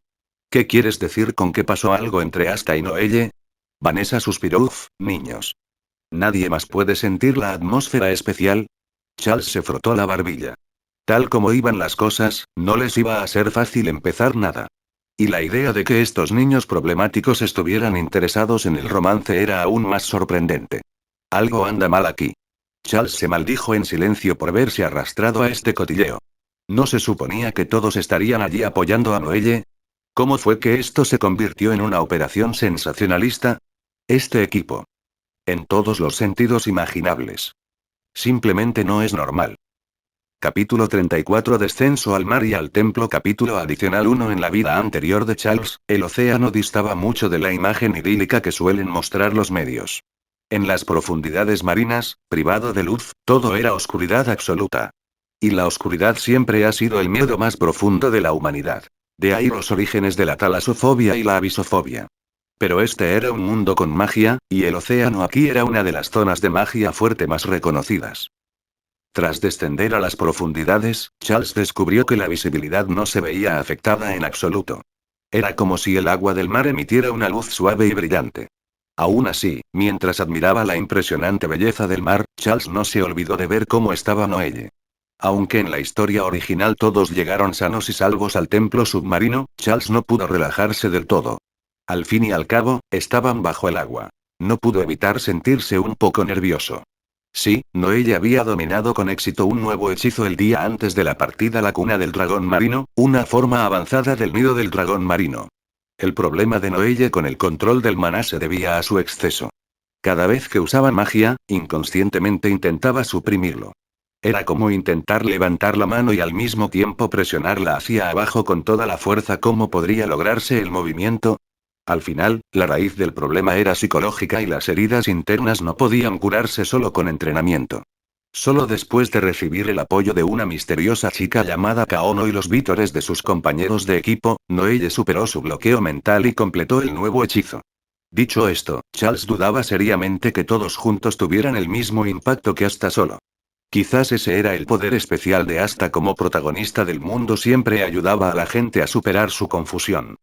¿Qué quieres decir con que pasó algo entre Asta y Noelle? Vanessa suspiró: uff, niños. ¿Nadie más puede sentir la atmósfera especial? Charles se frotó la barbilla. Tal como iban las cosas, no les iba a ser fácil empezar nada. Y la idea de que estos niños problemáticos estuvieran interesados en el romance era aún más sorprendente. Algo anda mal aquí. Charles se maldijo en silencio por verse arrastrado a este cotilleo. ¿No se suponía que todos estarían allí apoyando a Noelle? ¿Cómo fue que esto se convirtió en una operación sensacionalista? Este equipo. En todos los sentidos imaginables. Simplemente no es normal. Capítulo 34: Descenso al mar y al templo. Capítulo adicional 1. En la vida anterior de Charles, el océano distaba mucho de la imagen idílica que suelen mostrar los medios. En las profundidades marinas, privado de luz, todo era oscuridad absoluta. Y la oscuridad siempre ha sido el miedo más profundo de la humanidad. De ahí los orígenes de la talasofobia y la abisofobia. Pero este era un mundo con magia, y el océano aquí era una de las zonas de magia fuerte más reconocidas. Tras descender a las profundidades, Charles descubrió que la visibilidad no se veía afectada en absoluto. Era como si el agua del mar emitiera una luz suave y brillante. Aún así, mientras admiraba la impresionante belleza del mar, Charles no se olvidó de ver cómo estaba Noelle. Aunque en la historia original todos llegaron sanos y salvos al templo submarino, Charles no pudo relajarse del todo. Al fin y al cabo, estaban bajo el agua. No pudo evitar sentirse un poco nervioso. Sí, Noelle había dominado con éxito un nuevo hechizo el día antes de la partida a la cuna del dragón marino, una forma avanzada del nido del dragón marino. El problema de Noelle con el control del maná se debía a su exceso. Cada vez que usaba magia, inconscientemente intentaba suprimirlo. Era como intentar levantar la mano y al mismo tiempo presionarla hacia abajo con toda la fuerza. ¿Cómo podría lograrse el movimiento? Al final, la raíz del problema era psicológica y las heridas internas no podían curarse solo con entrenamiento. Solo después de recibir el apoyo de una misteriosa chica llamada Kaono y los vítores de sus compañeros de equipo, Noelle superó su bloqueo mental y completó el nuevo hechizo. Dicho esto, Charles dudaba seriamente que todos juntos tuvieran el mismo impacto que Asta solo. Quizás ese era el poder especial de Asta como protagonista del mundo, siempre ayudaba a la gente a superar su confusión.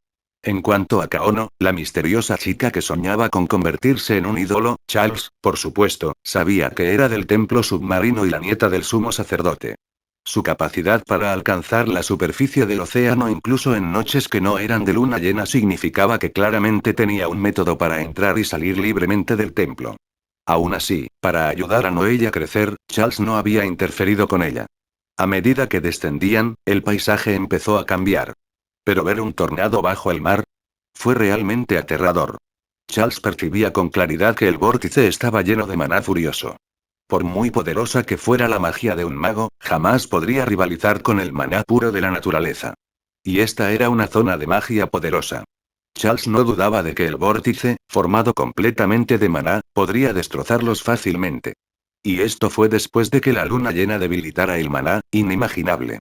En cuanto a Kaono, la misteriosa chica que soñaba con convertirse en un ídolo, Charles, por supuesto, sabía que era del templo submarino y la nieta del sumo sacerdote. Su capacidad para alcanzar la superficie del océano incluso en noches que no eran de luna llena significaba que claramente tenía un método para entrar y salir libremente del templo. Aún así, para ayudar a Noelle a crecer, Charles no había interferido con ella. A medida que descendían, el paisaje empezó a cambiar. Pero ver un tornado bajo el mar fue realmente aterrador. Charles percibía con claridad que el vórtice estaba lleno de maná furioso. Por muy poderosa que fuera la magia de un mago, jamás podría rivalizar con el maná puro de la naturaleza. Y esta era una zona de magia poderosa. Charles no dudaba de que el vórtice, formado completamente de maná, podría destrozarlos fácilmente. Y esto fue después de que la luna llena debilitara el maná, inimaginable.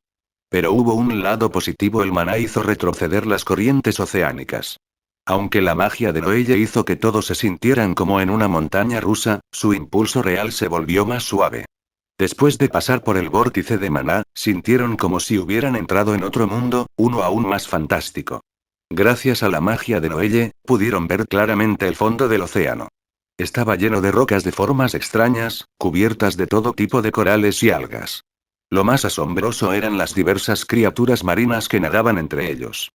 Pero hubo un lado positivo: el maná hizo retroceder las corrientes oceánicas. Aunque la magia de Noelle hizo que todos se sintieran como en una montaña rusa, su impulso real se volvió más suave. Después de pasar por el vórtice de maná, sintieron como si hubieran entrado en otro mundo, uno aún más fantástico. Gracias a la magia de Noelle, pudieron ver claramente el fondo del océano. Estaba lleno de rocas de formas extrañas, cubiertas de todo tipo de corales y algas. Lo más asombroso eran las diversas criaturas marinas que nadaban entre ellos.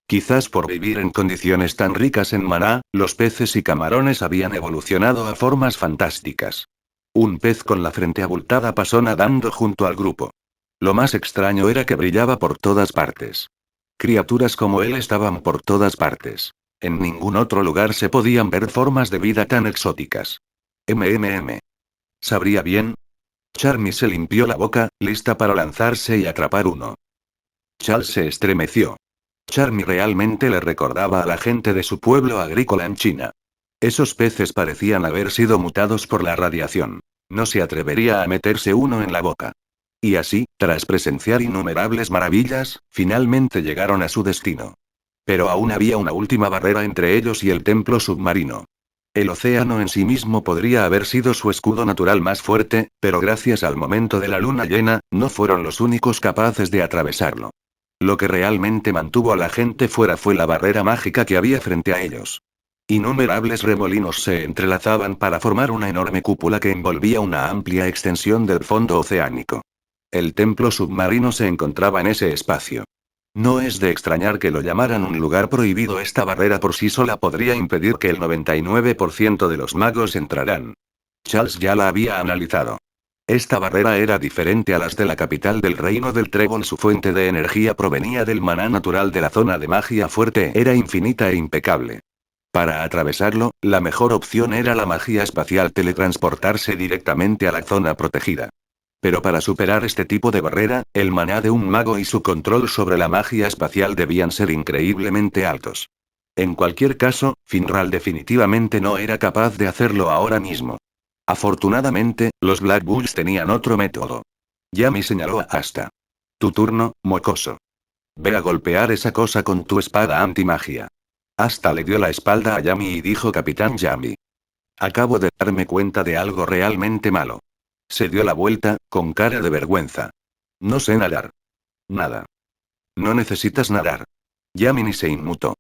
Quizás por vivir en condiciones tan ricas en maná, los peces y camarones habían evolucionado a formas fantásticas. Un pez con la frente abultada pasó nadando junto al grupo. Lo más extraño era que brillaba por todas partes. Criaturas como él estaban por todas partes. En ningún otro lugar se podían ver formas de vida tan exóticas. ¿Sabría bien? Charmy se limpió la boca, lista para lanzarse y atrapar uno. Charles se estremeció. Charmy realmente le recordaba a la gente de su pueblo agrícola en China. Esos peces parecían haber sido mutados por la radiación. No se atrevería a meterse uno en la boca. Y así, tras presenciar innumerables maravillas, finalmente llegaron a su destino. Pero aún había una última barrera entre ellos y el templo submarino. El océano en sí mismo podría haber sido su escudo natural más fuerte, pero gracias al momento de la luna llena, no fueron los únicos capaces de atravesarlo. Lo que realmente mantuvo a la gente fuera fue la barrera mágica que había frente a ellos. Innumerables remolinos se entrelazaban para formar una enorme cúpula que envolvía una amplia extensión del fondo oceánico. El templo submarino se encontraba en ese espacio. No es de extrañar que lo llamaran un lugar prohibido. Esta barrera por sí sola podría impedir que el 99% de los magos entraran. Charles ya la había analizado. Esta barrera era diferente a las de la capital del reino del Trébol. Su fuente de energía provenía del maná natural de la zona de magia fuerte, era infinita e impecable. Para atravesarlo, la mejor opción era la magia espacial, teletransportarse directamente a la zona protegida. Pero para superar este tipo de barrera, el maná de un mago y su control sobre la magia espacial debían ser increíblemente altos. En cualquier caso, Finral definitivamente no era capaz de hacerlo ahora mismo. Afortunadamente, los Black Bulls tenían otro método. Yami señaló a Asta. Tu turno, mocoso. Ve a golpear esa cosa con tu espada antimagia. Asta le dio la espalda a Yami y dijo: Capitán Yami. Acabo de darme cuenta de algo realmente malo. Se dio la vuelta, con cara de vergüenza. No sé nadar. Nada. No necesitas nadar. Yamini se inmutó.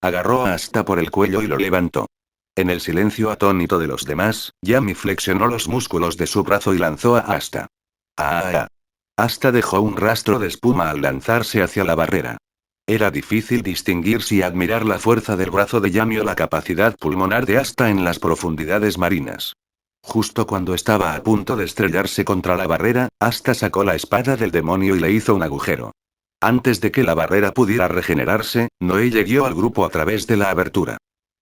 Agarró a Asta por el cuello y lo levantó. En el silencio atónito de los demás, Yami flexionó los músculos de su brazo y lanzó a Asta. ¡Ah! Asta dejó un rastro de espuma al lanzarse hacia la barrera. Era difícil distinguir si admirar la fuerza del brazo de Yami o la capacidad pulmonar de Asta en las profundidades marinas. Justo cuando estaba a punto de estrellarse contra la barrera, Asta sacó la espada del demonio y le hizo un agujero. Antes de que la barrera pudiera regenerarse, Noelle guió al grupo a través de la abertura.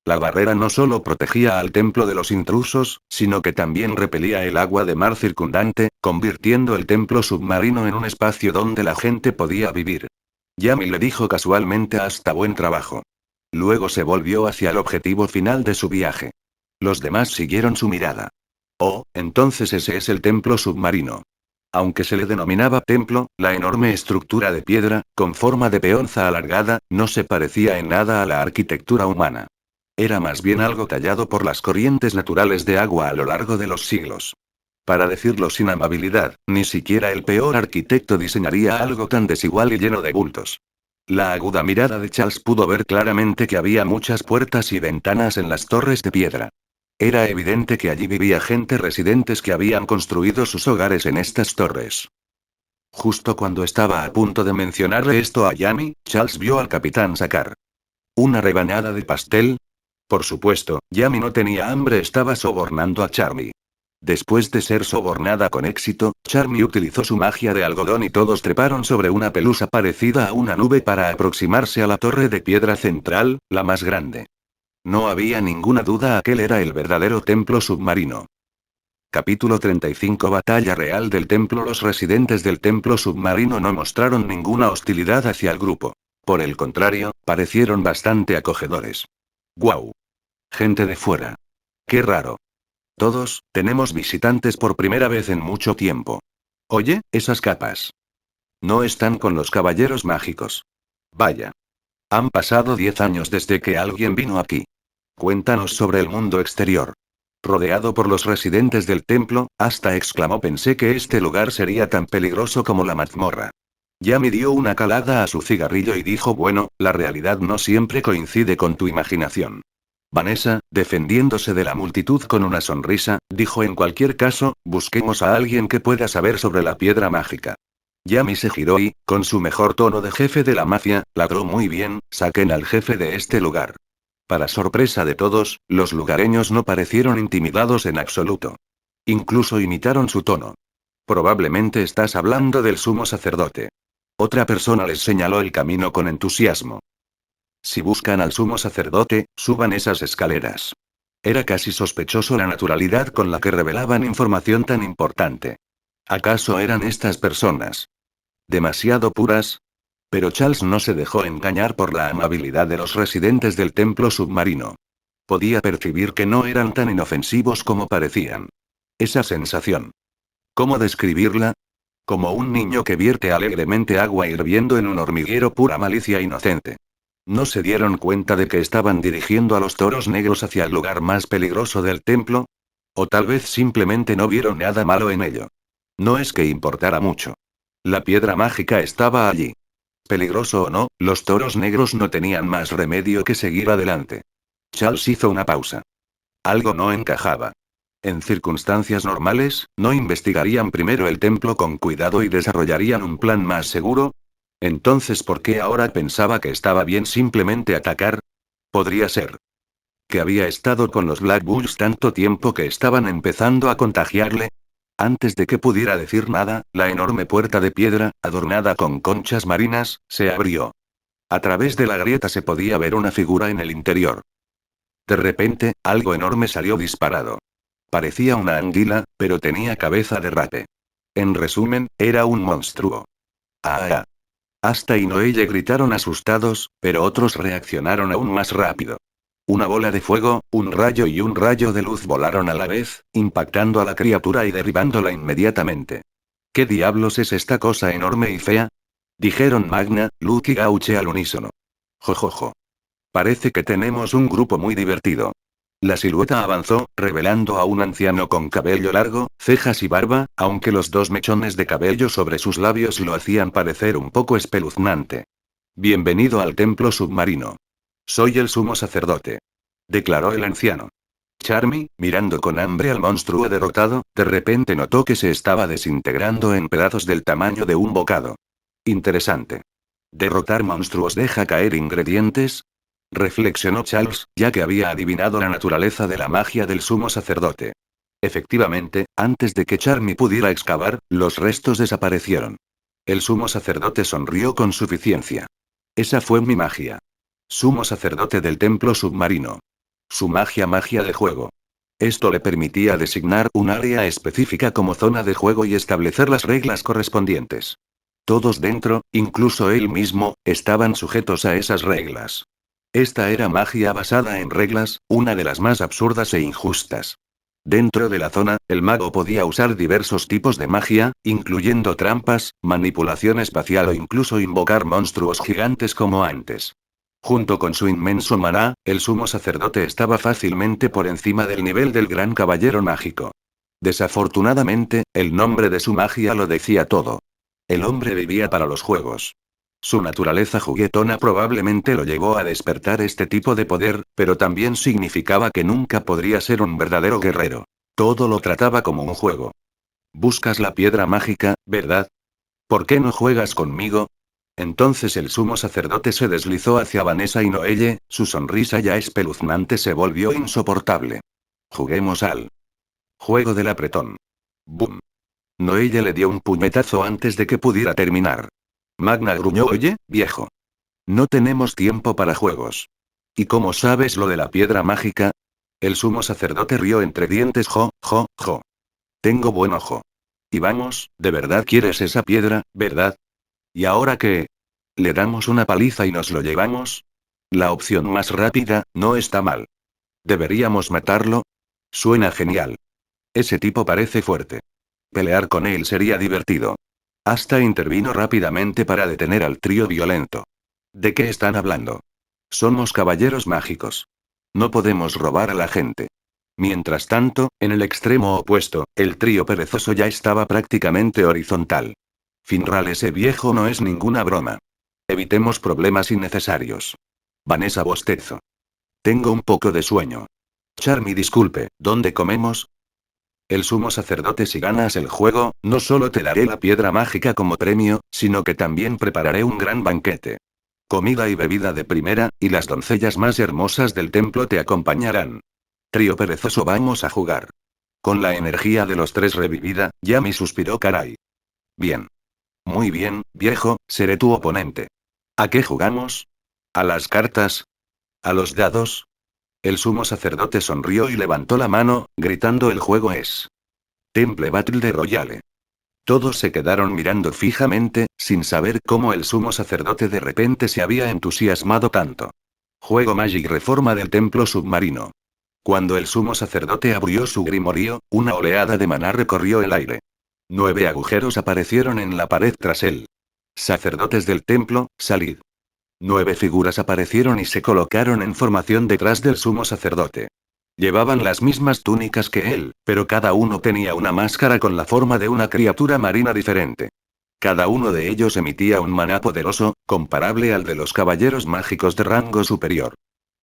La barrera no solo protegía al templo de los intrusos, sino que también repelía el agua de mar circundante, convirtiendo el templo submarino en un espacio donde la gente podía vivir. Yami le dijo casualmente a Asta: buen trabajo. Luego se volvió hacia el objetivo final de su viaje. Los demás siguieron su mirada. Oh, entonces ese es el templo submarino. Aunque se le denominaba templo, la enorme estructura de piedra, con forma de peonza alargada, no se parecía en nada a la arquitectura humana. Era más bien algo tallado por las corrientes naturales de agua a lo largo de los siglos. Para decirlo sin amabilidad, ni siquiera el peor arquitecto diseñaría algo tan desigual y lleno de bultos. La aguda mirada de Charles pudo ver claramente que había muchas puertas y ventanas en las torres de piedra. Era evidente que allí vivía gente residentes que habían construido sus hogares en estas torres. Justo cuando estaba a punto de mencionarle esto a Yami, Charles vio al capitán sacar una rebanada de pastel. Por supuesto, Yami no tenía hambre, estaba sobornando a Charmy. Después de ser sobornada con éxito, Charmy utilizó su magia de algodón y todos treparon sobre una pelusa parecida a una nube para aproximarse a la torre de piedra central, la más grande. No había ninguna duda, aquel era el verdadero templo submarino. Capítulo 35 Batalla real del templo. Los residentes del templo submarino no mostraron ninguna hostilidad hacia el grupo. Por el contrario, parecieron bastante acogedores. ¡Guau! Gente de fuera. ¡Qué raro! Todos, tenemos visitantes por primera vez en mucho tiempo. Oye, esas capas. No están con los caballeros mágicos. Vaya. Han pasado 10 años desde que alguien vino aquí. Cuéntanos sobre el mundo exterior. Rodeado por los residentes del templo, hasta exclamó: pensé que este lugar sería tan peligroso como la mazmorra. Yami dio una calada a su cigarrillo y dijo: bueno, la realidad no siempre coincide con tu imaginación. Vanessa, defendiéndose de la multitud con una sonrisa, dijo: en cualquier caso, busquemos a alguien que pueda saber sobre la piedra mágica. Yami se giró y, con su mejor tono de jefe de la mafia, ladró: muy bien, saquen al jefe de este lugar. Para sorpresa de todos, los lugareños no parecieron intimidados en absoluto. Incluso imitaron su tono. Probablemente estás hablando del sumo sacerdote. Otra persona les señaló el camino con entusiasmo. Si buscan al sumo sacerdote, suban esas escaleras. Era casi sospechoso la naturalidad con la que revelaban información tan importante. ¿Acaso eran estas personas demasiado puras? Pero Charles no se dejó engañar por la amabilidad de los residentes del templo submarino. Podía percibir que no eran tan inofensivos como parecían. Esa sensación. ¿Cómo describirla? Como un niño que vierte alegremente agua hirviendo en un hormiguero, pura malicia inocente. ¿No se dieron cuenta de que estaban dirigiendo a los toros negros hacia el lugar más peligroso del templo? O tal vez simplemente no vieron nada malo en ello. No es que importara mucho. La piedra mágica estaba allí. Peligroso o no, los toros negros no tenían más remedio que seguir adelante. Charles hizo una pausa. Algo no encajaba. En circunstancias normales, ¿no investigarían primero el templo con cuidado y desarrollarían un plan más seguro? Entonces, ¿por qué ahora pensaba que estaba bien simplemente atacar? Podría ser que había estado con los Black Bulls tanto tiempo que estaban empezando a contagiarle. Antes de que pudiera decir nada, la enorme puerta de piedra, adornada con conchas marinas, se abrió. A través de la grieta se podía ver una figura en el interior. De repente, algo enorme salió disparado. Parecía una anguila, pero tenía cabeza de rape. En resumen, era un monstruo. ¡Ah! Asta y Noelle gritaron asustados, pero otros reaccionaron aún más rápido. Una bola de fuego, un rayo y un rayo de luz volaron a la vez, impactando a la criatura y derribándola inmediatamente. ¿Qué diablos es esta cosa enorme y fea? Dijeron Magna, Luke y Gauche al unísono. Jojojo. Parece que tenemos un grupo muy divertido. La silueta avanzó, revelando a un anciano con cabello largo, cejas y barba, aunque los dos mechones de cabello sobre sus labios lo hacían parecer un poco espeluznante. Bienvenido al templo submarino. Soy el sumo sacerdote, declaró el anciano. Charmy, mirando con hambre al monstruo derrotado, de repente notó que se estaba desintegrando en pedazos del tamaño de un bocado. Interesante. ¿Derrotar monstruos deja caer ingredientes? Reflexionó Charles, ya que había adivinado la naturaleza de la magia del sumo sacerdote. Efectivamente, antes de que Charmy pudiera excavar, los restos desaparecieron. El sumo sacerdote sonrió con suficiencia. Esa fue mi magia. Sumo sacerdote del templo submarino. Su magia de juego. Esto le permitía designar un área específica como zona de juego y establecer las reglas correspondientes. Todos dentro, incluso él mismo, estaban sujetos a esas reglas. Esta era magia basada en reglas, una de las más absurdas e injustas. Dentro de la zona, el mago podía usar diversos tipos de magia, incluyendo trampas, manipulación espacial o incluso invocar monstruos gigantes como antes. Junto con su inmenso maná, el sumo sacerdote estaba fácilmente por encima del nivel del gran caballero mágico. Desafortunadamente, el nombre de su magia lo decía todo. El hombre vivía para los juegos. Su naturaleza juguetona probablemente lo llevó a despertar este tipo de poder, pero también significaba que nunca podría ser un verdadero guerrero. Todo lo trataba como un juego. Buscas la piedra mágica, ¿verdad? ¿Por qué no juegas conmigo? Entonces el sumo sacerdote se deslizó hacia Vanessa y Noelle, su sonrisa ya espeluznante se volvió insoportable. Juguemos al juego del apretón. ¡Bum! Noelle le dio un puñetazo antes de que pudiera terminar. Magna gruñó: oye, viejo. No tenemos tiempo para juegos. ¿Y cómo sabes lo de la piedra mágica? El sumo sacerdote rió entre dientes: jo, jo, jo. Tengo buen ojo. Y vamos, ¿de verdad quieres esa piedra, verdad? ¿Y ahora qué? ¿Le damos una paliza y nos lo llevamos? La opción más rápida, no está mal. ¿Deberíamos matarlo? Suena genial. Ese tipo parece fuerte. Pelear con él sería divertido. Asta intervino rápidamente para detener al trío violento. ¿De qué están hablando? Somos caballeros mágicos. No podemos robar a la gente. Mientras tanto, en el extremo opuesto, el trío perezoso ya estaba prácticamente horizontal. Finral, ese viejo no es ninguna broma. Evitemos problemas innecesarios. Vanessa bostezó. Tengo un poco de sueño. Charmy, disculpe, ¿dónde comemos? El sumo sacerdote: si ganas el juego, no solo te daré la piedra mágica como premio, sino que también prepararé un gran banquete. Comida y bebida de primera, y las doncellas más hermosas del templo te acompañarán. Trío perezoso, vamos a jugar. Con la energía de los tres revivida, Yami suspiró: caray. Bien. Muy bien, viejo, seré tu oponente. ¿A qué jugamos? ¿A las cartas? ¿A los dados? El sumo sacerdote sonrió y levantó la mano, gritando: el juego es Temple Battle de Royale. Todos se quedaron mirando fijamente, sin saber cómo el sumo sacerdote de repente se había entusiasmado tanto. Juego Magic Reforma del templo submarino. Cuando el sumo sacerdote abrió su grimorio, una oleada de maná recorrió el aire. 9 agujeros aparecieron en la pared tras él. Sacerdotes del templo, salid. 9 figuras aparecieron y se colocaron en formación detrás del sumo sacerdote. Llevaban las mismas túnicas que él, pero cada uno tenía una máscara con la forma de una criatura marina diferente. Cada uno de ellos emitía un maná poderoso, comparable al de los caballeros mágicos de rango superior.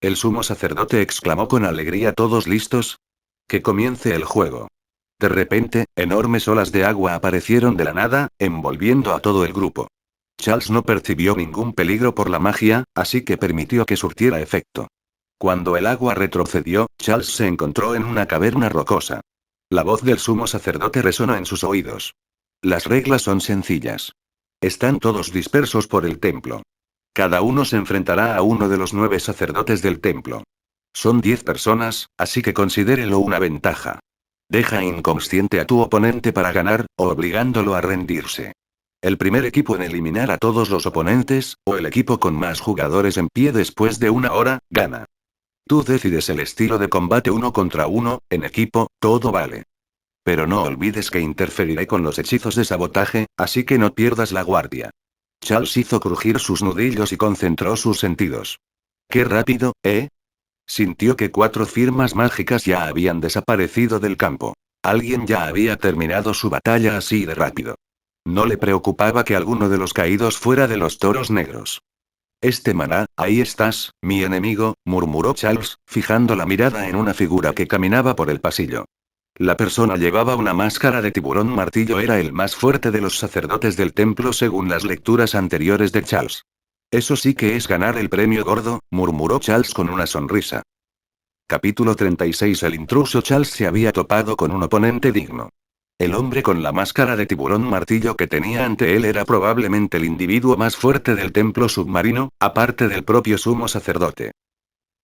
El sumo sacerdote exclamó con alegría: ¿todos listos? Que comience el juego. De repente, enormes olas de agua aparecieron de la nada, envolviendo a todo el grupo. Charles no percibió ningún peligro por la magia, así que permitió que surtiera efecto. Cuando el agua retrocedió, Charles se encontró en una caverna rocosa. La voz del sumo sacerdote resonó en sus oídos. Las reglas son sencillas. Están todos dispersos por el templo. Cada uno se enfrentará a uno de los 9 sacerdotes del templo. Son 10 personas, así que considérelo una ventaja. Deja inconsciente a tu oponente para ganar, o obligándolo a rendirse. El primer equipo en eliminar a todos los oponentes, o el equipo con más jugadores en pie después de 1 hora, gana. Tú decides el estilo de combate: 1 contra 1, en equipo, todo vale. Pero no olvides que interferiré con los hechizos de sabotaje, así que no pierdas la guardia. Charles hizo crujir sus nudillos y concentró sus sentidos. ¡Qué rápido, eh! Sintió que 4 firmas mágicas ya habían desaparecido del campo. Alguien ya había terminado su batalla así de rápido. No le preocupaba que alguno de los caídos fuera de los toros negros. Este maná, ahí estás, mi enemigo, murmuró Charles, fijando la mirada en una figura que caminaba por el pasillo. La persona llevaba una máscara de tiburón martillo, era el más fuerte de los sacerdotes del templo según las lecturas anteriores de Charles. Eso sí que es ganar el premio gordo, murmuró Charles con una sonrisa. Capítulo 36. El intruso. Charles se había topado con un oponente digno. El hombre con la máscara de tiburón martillo que tenía ante él era probablemente el individuo más fuerte del templo submarino, aparte del propio sumo sacerdote.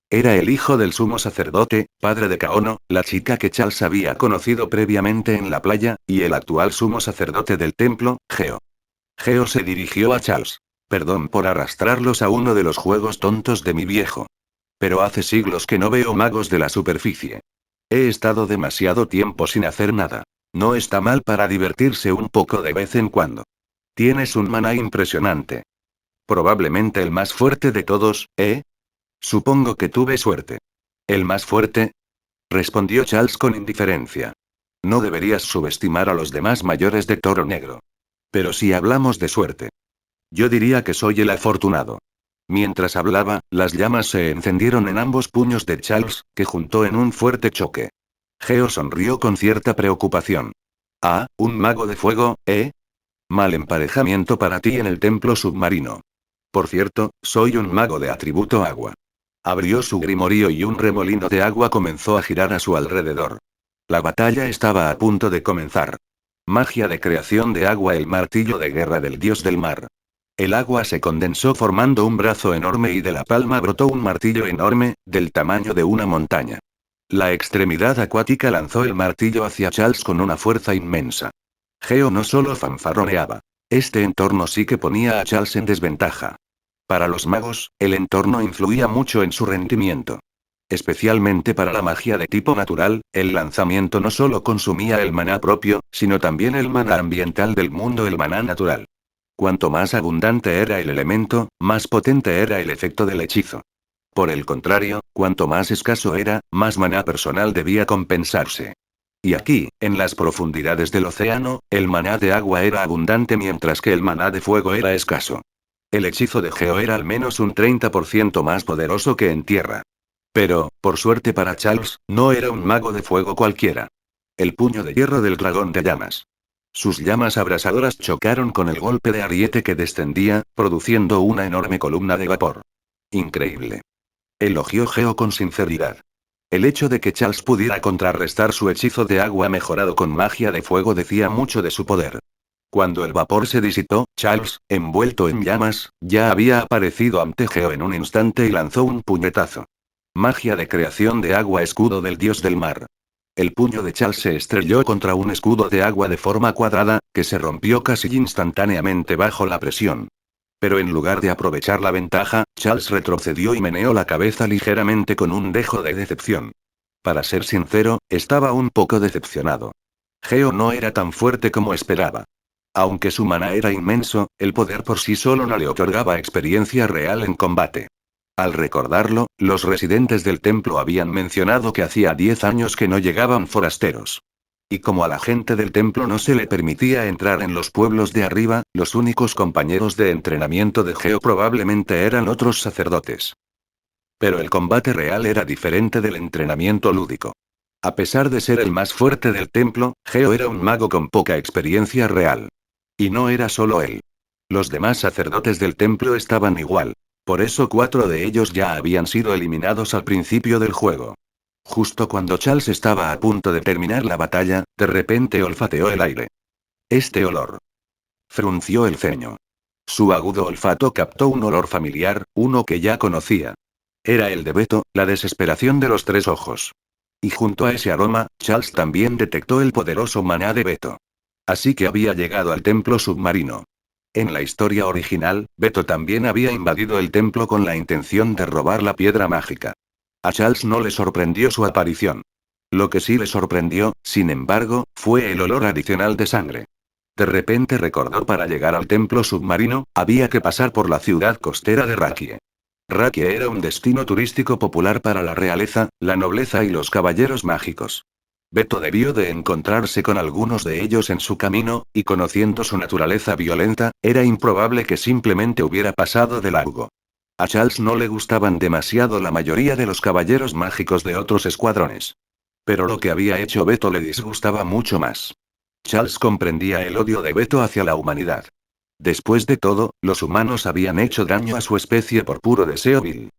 Era el hijo del sumo sacerdote, padre de Kaono, la chica que Charles había conocido previamente en la playa, y el actual sumo sacerdote del templo, Geo. Geo se dirigió a Charles. Perdón por arrastrarlos a uno de los juegos tontos de mi viejo. Pero hace siglos que no veo magos de la superficie. He estado demasiado tiempo sin hacer nada. No está mal para divertirse un poco de vez en cuando. Tienes un maná impresionante. Probablemente el más fuerte de todos, ¿eh? Supongo que tuve suerte. ¿El más fuerte? Respondió Charles con indiferencia. No deberías subestimar a los demás mayores de Toro Negro. Pero si hablamos de suerte, yo diría que soy el afortunado. Mientras hablaba, las llamas se encendieron en ambos puños de Charles, que juntó en un fuerte choque. Geo sonrió con cierta preocupación. Ah, un mago de fuego, ¿eh? Mal emparejamiento para ti en el templo submarino. Por cierto, soy un mago de atributo agua. Abrió su grimorio y un remolino de agua comenzó a girar a su alrededor. La batalla estaba a punto de comenzar. Magia de creación de agua, el martillo de guerra del dios del mar. El agua se condensó formando un brazo enorme y de la palma brotó un martillo enorme, del tamaño de una montaña. La extremidad acuática lanzó el martillo hacia Charles con una fuerza inmensa. Geo no solo fanfarroneaba. Este entorno sí que ponía a Charles en desventaja. Para los magos, el entorno influía mucho en su rendimiento. Especialmente para la magia de tipo natural, el lanzamiento no solo consumía el maná propio, sino también el maná ambiental del mundo, el maná natural. Cuanto más abundante era el elemento, más potente era el efecto del hechizo. Por el contrario, cuanto más escaso era, más maná personal debía compensarse. Y aquí, en las profundidades del océano, el maná de agua era abundante mientras que el maná de fuego era escaso. El hechizo de Geo era al menos un 30% más poderoso que en tierra. Pero, por suerte para Charles, no era un mago de fuego cualquiera. El puño de hierro del dragón de llamas. Sus llamas abrasadoras chocaron con el golpe de ariete que descendía, produciendo una enorme columna de vapor. Increíble. Elogió Geo con sinceridad. El hecho de que Charles pudiera contrarrestar su hechizo de agua mejorado con magia de fuego decía mucho de su poder. Cuando el vapor se disipó, Charles, envuelto en llamas, ya había aparecido ante Geo en un instante y lanzó un puñetazo. Magia de creación de agua, escudo del dios del mar. El puño de Charles se estrelló contra un escudo de agua de forma cuadrada, que se rompió casi instantáneamente bajo la presión. Pero en lugar de aprovechar la ventaja, Charles retrocedió y meneó la cabeza ligeramente con un dejo de decepción. Para ser sincero, estaba un poco decepcionado. Geo no era tan fuerte como esperaba. Aunque su maná era inmenso, el poder por sí solo no le otorgaba experiencia real en combate. Al recordarlo, los residentes del templo habían mencionado que hacía 10 años que no llegaban forasteros. Y como a la gente del templo no se le permitía entrar en los pueblos de arriba, los únicos compañeros de entrenamiento de Geo probablemente eran otros sacerdotes. Pero el combate real era diferente del entrenamiento lúdico. A pesar de ser el más fuerte del templo, Geo era un mago con poca experiencia real. Y no era solo él. Los demás sacerdotes del templo estaban igual. Por eso 4 de ellos ya habían sido eliminados al principio del juego. Justo cuando Charles estaba a punto de terminar la batalla, de repente olfateó el aire. Este olor. Frunció el ceño. Su agudo olfato captó un olor familiar, uno que ya conocía. Era el de Beto, la desesperación de los 3 ojos. Y junto a ese aroma, Charles también detectó el poderoso maná de Beto. Así que había llegado al templo submarino. En la historia original, Beto también había invadido el templo con la intención de robar la piedra mágica. A Charles no le sorprendió su aparición. Lo que sí le sorprendió, sin embargo, fue el olor adicional de sangre. De repente recordó: para llegar al templo submarino, había que pasar por la ciudad costera de Rakie. Rakie era un destino turístico popular para la realeza, la nobleza y los caballeros mágicos. Beto debió de encontrarse con algunos de ellos en su camino, y conociendo su naturaleza violenta, era improbable que simplemente hubiera pasado de largo. A Charles no le gustaban demasiado la mayoría de los caballeros mágicos de otros escuadrones. Pero lo que había hecho Beto le disgustaba mucho más. Charles comprendía el odio de Beto hacia la humanidad. Después de todo, los humanos habían hecho daño a su especie por puro deseo vil.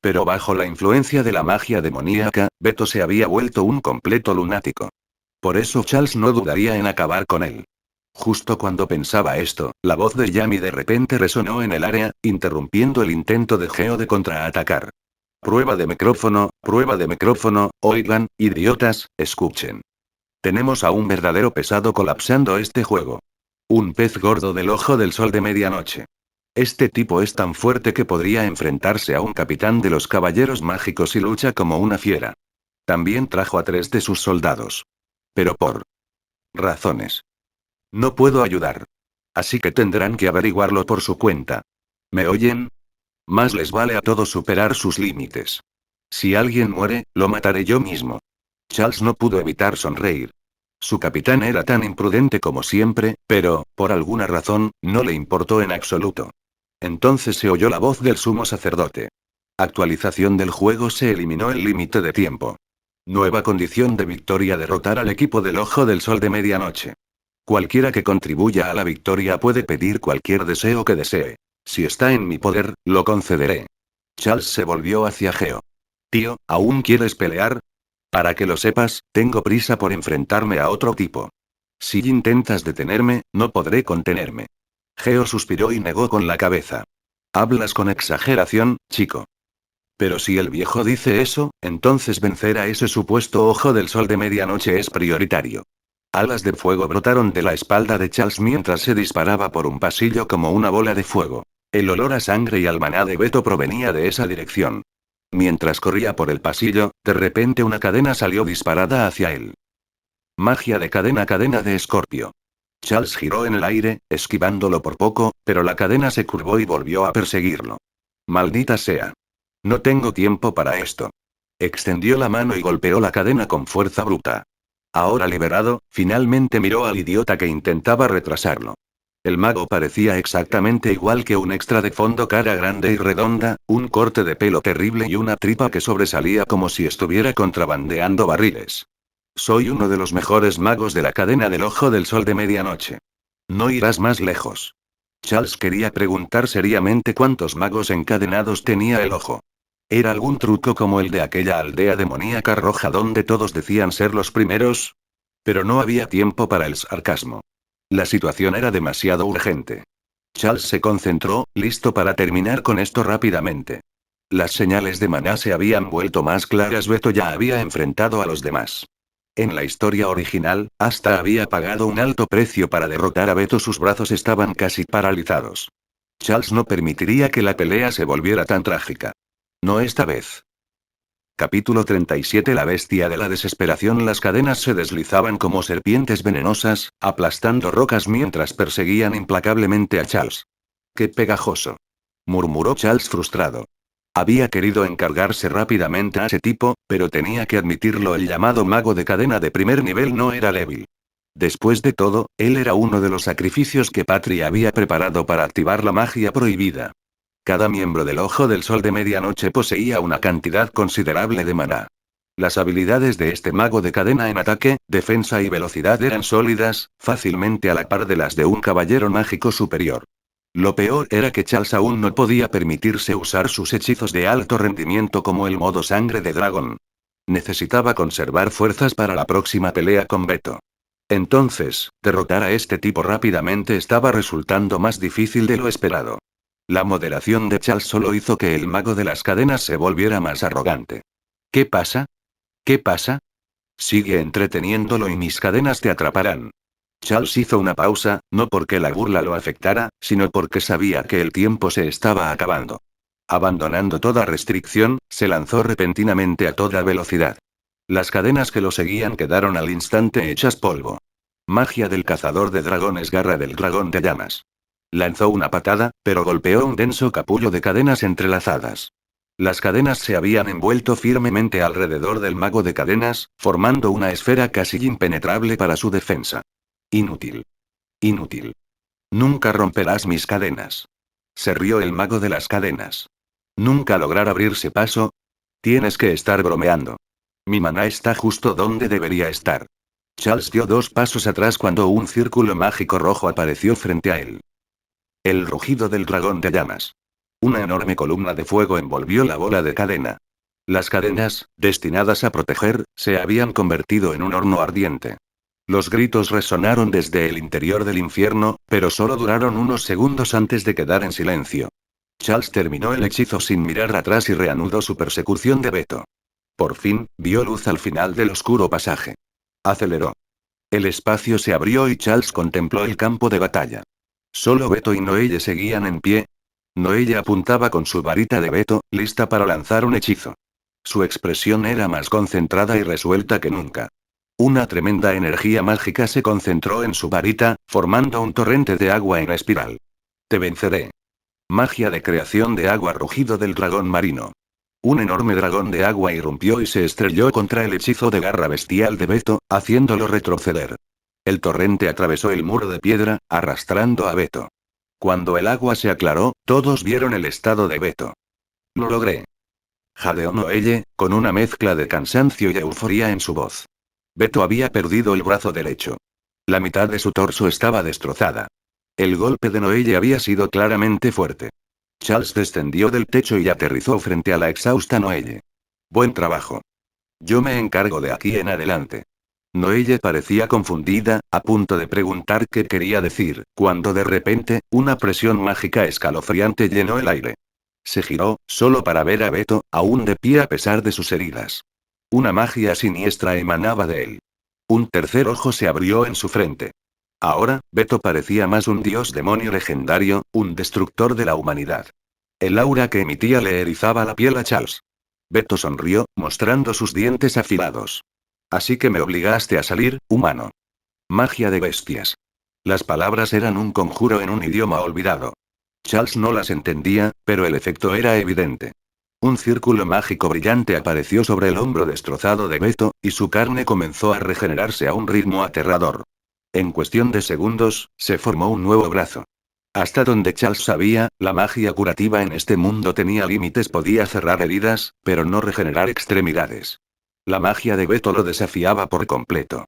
Pero bajo la influencia de la magia demoníaca, Beto se había vuelto un completo lunático. Por eso Charles no dudaría en acabar con él. Justo cuando pensaba esto, la voz de Yami de repente resonó en el área, interrumpiendo el intento de Geo de contraatacar. Prueba de micrófono, oigan, idiotas, escuchen. Tenemos a un verdadero pesado colapsando este juego. Un pez gordo del ojo del sol de medianoche. Este tipo es tan fuerte que podría enfrentarse a un capitán de los caballeros mágicos y lucha como una fiera. También trajo a 3 de sus soldados. Pero por razones. No puedo ayudar. Así que tendrán que averiguarlo por su cuenta. ¿Me oyen? Más les vale a todos superar sus límites. Si alguien muere, lo mataré yo mismo. Charles no pudo evitar sonreír. Su capitán era tan imprudente como siempre, pero, por alguna razón, no le importó en absoluto. Entonces se oyó la voz del sumo sacerdote. Actualización del juego: se eliminó el límite de tiempo. Nueva condición de victoria: derrotar al equipo del Ojo del Sol de medianoche. Cualquiera que contribuya a la victoria puede pedir cualquier deseo que desee. Si está en mi poder, lo concederé. Charles se volvió hacia Geo. Tío, ¿aún quieres pelear? Para que lo sepas, tengo prisa por enfrentarme a otro tipo. Si intentas detenerme, no podré contenerme. Geo suspiró y negó con la cabeza. Hablas con exageración, chico. Pero si el viejo dice eso, entonces vencer a ese supuesto Ojo del Sol de medianoche es prioritario. Alas de fuego brotaron de la espalda de Charles mientras se disparaba por un pasillo como una bola de fuego. El olor a sangre y al maná de Beto provenía de esa dirección. Mientras corría por el pasillo, de repente una cadena salió disparada hacia él. Magia de cadena: cadena de Escorpio. Charles giró en el aire, esquivándolo por poco, pero la cadena se curvó y volvió a perseguirlo. Maldita sea. No tengo tiempo para esto. Extendió la mano y golpeó la cadena con fuerza bruta. Ahora liberado, finalmente miró al idiota que intentaba retrasarlo. El mago parecía exactamente igual que un extra de fondo: cara grande y redonda, un corte de pelo terrible y una tripa que sobresalía como si estuviera contrabandeando barriles. Soy uno de los mejores magos de la cadena del Ojo del Sol de medianoche. No irás más lejos. Charles quería preguntar seriamente cuántos magos encadenados tenía el ojo. ¿Era algún truco como el de aquella aldea demoníaca roja donde todos decían ser los primeros? Pero no había tiempo para el sarcasmo. La situación era demasiado urgente. Charles se concentró, listo para terminar con esto rápidamente. Las señales de maná se habían vuelto más claras. Beto ya había enfrentado a los demás. En la historia original, Asta había pagado un alto precio para derrotar a Beto. Sus brazos estaban casi paralizados. Charles no permitiría que la pelea se volviera tan trágica. No esta vez. Capítulo 37: La bestia de la desesperación. Las cadenas se deslizaban como serpientes venenosas, aplastando rocas mientras perseguían implacablemente a Charles. ¡Qué pegajoso!, murmuró Charles frustrado. Había querido encargarse rápidamente a ese tipo, pero tenía que admitirlo: el llamado mago de cadena de primer nivel no era débil. Después de todo, él era uno de los sacrificios que Patria había preparado para activar la magia prohibida. Cada miembro del Ojo del Sol de medianoche poseía una cantidad considerable de maná. Las habilidades de este mago de cadena en ataque, defensa y velocidad eran sólidas, fácilmente a la par de las de un caballero mágico superior. Lo peor era que Charles aún no podía permitirse usar sus hechizos de alto rendimiento como el modo sangre de dragón. Necesitaba conservar fuerzas para la próxima pelea con Beto. Entonces, derrotar a este tipo rápidamente estaba resultando más difícil de lo esperado. La moderación de Charles solo hizo que el mago de las cadenas se volviera más arrogante. ¿Qué pasa? ¿Qué pasa? Sigue entreteniéndolo y mis cadenas te atraparán. Charles hizo una pausa, no porque la burla lo afectara, sino porque sabía que el tiempo se estaba acabando. Abandonando toda restricción, se lanzó repentinamente a toda velocidad. Las cadenas que lo seguían quedaron al instante hechas polvo. Magia del cazador de dragones: garra del dragón de llamas. Lanzó una patada, pero golpeó un denso capullo de cadenas entrelazadas. Las cadenas se habían envuelto firmemente alrededor del mago de cadenas, formando una esfera casi impenetrable para su defensa. Inútil. Inútil. Nunca romperás mis cadenas. Se rió el mago de las cadenas. ¿Nunca lograr abrirse paso? Tienes que estar bromeando. Mi maná está justo donde debería estar. Charles dio 2 pasos atrás cuando un círculo mágico rojo apareció frente a él. El rugido del dragón de llamas. Una enorme columna de fuego envolvió la bola de cadena. Las cadenas, destinadas a proteger, se habían convertido en un horno ardiente. Los gritos resonaron desde el interior del infierno, pero solo duraron unos segundos antes de quedar en silencio. Charles terminó el hechizo sin mirar atrás y reanudó su persecución de Beto. Por fin, vio luz al final del oscuro pasaje. Aceleró. El espacio se abrió y Charles contempló el campo de batalla. Solo Beto y Noelle seguían en pie. Noelle apuntaba con su varita de Beto, lista para lanzar un hechizo. Su expresión era más concentrada y resuelta que nunca. Una tremenda energía mágica se concentró en su varita, formando un torrente de agua en espiral. Te venceré. Magia de creación de agua. Rugido del dragón marino. Un enorme dragón de agua irrumpió y se estrelló contra el hechizo de garra bestial de Beto, haciéndolo retroceder. El torrente atravesó el muro de piedra, arrastrando a Beto. Cuando el agua se aclaró, todos vieron el estado de Beto. Lo logré. Jadeó Noelle, con una mezcla de cansancio y euforía en su voz. Beto había perdido el brazo derecho. La mitad de su torso estaba destrozada. El golpe de Noelle había sido claramente fuerte. Charles descendió del techo y aterrizó frente a la exhausta Noelle. Buen trabajo. Yo me encargo de aquí en adelante. Noelle parecía confundida, a punto de preguntar qué quería decir, cuando de repente, una presión mágica escalofriante llenó el aire. Se giró, solo para ver a Beto, aún de pie a pesar de sus heridas. Una magia siniestra emanaba de él. Un tercer ojo se abrió en su frente. Ahora, Beto parecía más un dios demonio legendario, un destructor de la humanidad. El aura que emitía le erizaba la piel a Charles. Beto sonrió, mostrando sus dientes afilados. Así que me obligaste a salir, humano. Magia de bestias. Las palabras eran un conjuro en un idioma olvidado. Charles no las entendía, pero el efecto era evidente. Un círculo mágico brillante apareció sobre el hombro destrozado de Beto, y su carne comenzó a regenerarse a un ritmo aterrador. En cuestión de segundos, se formó un nuevo brazo. Hasta donde Charles sabía, la magia curativa en este mundo tenía límites. Podía cerrar heridas, pero no regenerar extremidades. La magia de Beto lo desafiaba por completo.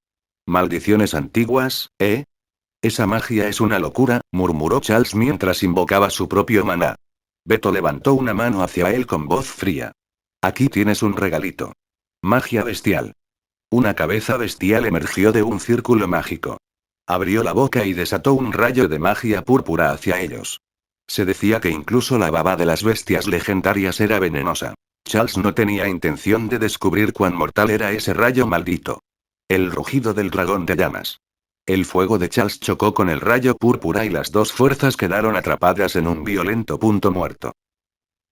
Maldiciones antiguas, ¿eh? Esa magia es una locura, murmuró Charles mientras invocaba su propio maná. Beto levantó una mano hacia él con voz fría. Aquí tienes un regalito. Magia bestial. Una cabeza bestial emergió de un círculo mágico. Abrió la boca y desató un rayo de magia púrpura hacia ellos. Se decía que incluso la baba de las bestias legendarias era venenosa. Charles no tenía intención de descubrir cuán mortal era ese rayo maldito. El rugido del dragón de llamas. El fuego de Charles chocó con el rayo púrpura y las dos fuerzas quedaron atrapadas en un violento punto muerto.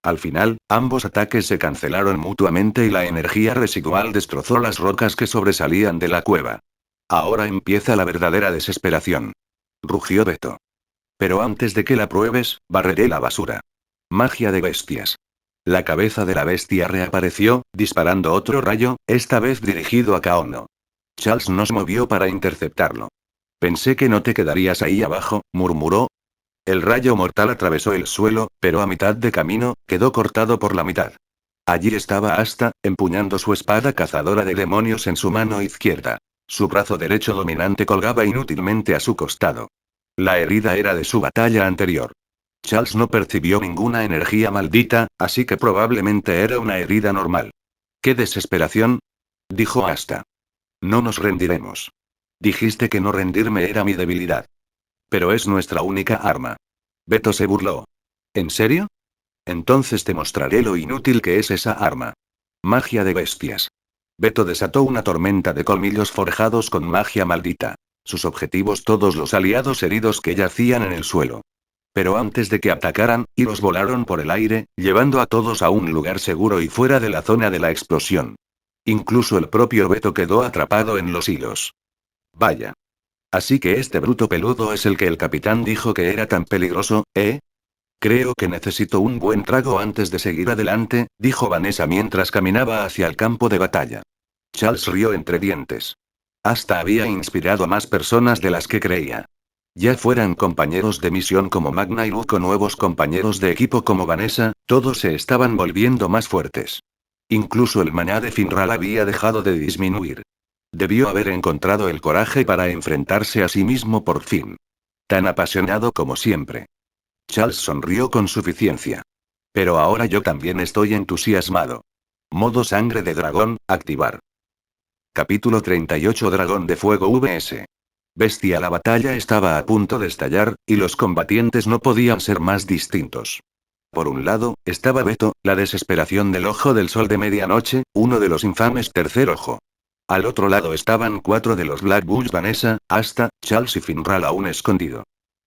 Al final, ambos ataques se cancelaron mutuamente y la energía residual destrozó las rocas que sobresalían de la cueva. Ahora empieza la verdadera desesperación. Rugió Beto. Pero antes de que la pruebes, barreré la basura. Magia de bestias. La cabeza de la bestia reapareció, disparando otro rayo, esta vez dirigido a Kaono. Charles no se movió para interceptarlo. Pensé que no te quedarías ahí abajo, murmuró. El rayo mortal atravesó el suelo, pero a mitad de camino, quedó cortado por la mitad. Allí estaba Asta, empuñando su espada cazadora de demonios en su mano izquierda. Su brazo derecho dominante colgaba inútilmente a su costado. La herida era de su batalla anterior. Charles no percibió ninguna energía maldita, así que probablemente era una herida normal. ¡Qué desesperación!, dijo Asta. No nos rendiremos. Dijiste que no rendirme era mi debilidad. Pero es nuestra única arma. Beto se burló. ¿En serio? Entonces te mostraré lo inútil que es esa arma. Magia de bestias. Beto desató una tormenta de colmillos forjados con magia maldita. Sus objetivos todos los aliados heridos que yacían en el suelo. Pero antes de que atacaran, hilos volaron por el aire, llevando a todos a un lugar seguro y fuera de la zona de la explosión. Incluso el propio Beto quedó atrapado en los hilos. Vaya. Así que este bruto peludo es el que el capitán dijo que era tan peligroso, ¿eh? Creo que necesito un buen trago antes de seguir adelante, dijo Vanessa mientras caminaba hacia el campo de batalla. Charles rió entre dientes. Hasta había inspirado a más personas de las que creía. Ya fueran compañeros de misión como Magna y Luke o nuevos compañeros de equipo como Vanessa, todos se estaban volviendo más fuertes. Incluso el maná de Finral había dejado de disminuir. Debió haber encontrado el coraje para enfrentarse a sí mismo por fin. Tan apasionado como siempre. Charles sonrió con suficiencia. Pero ahora yo también estoy entusiasmado. Modo sangre de dragón, activar. Capítulo 38. Dragón de fuego vs. Bestia. La batalla estaba a punto de estallar, y los combatientes no podían ser más distintos. Por un lado, estaba Beto, la desesperación del ojo del sol de medianoche, uno de los infames tercer ojo. Al otro lado estaban 4 de los Black Bulls: Vanessa, Asta, Charles y Finral aún escondido.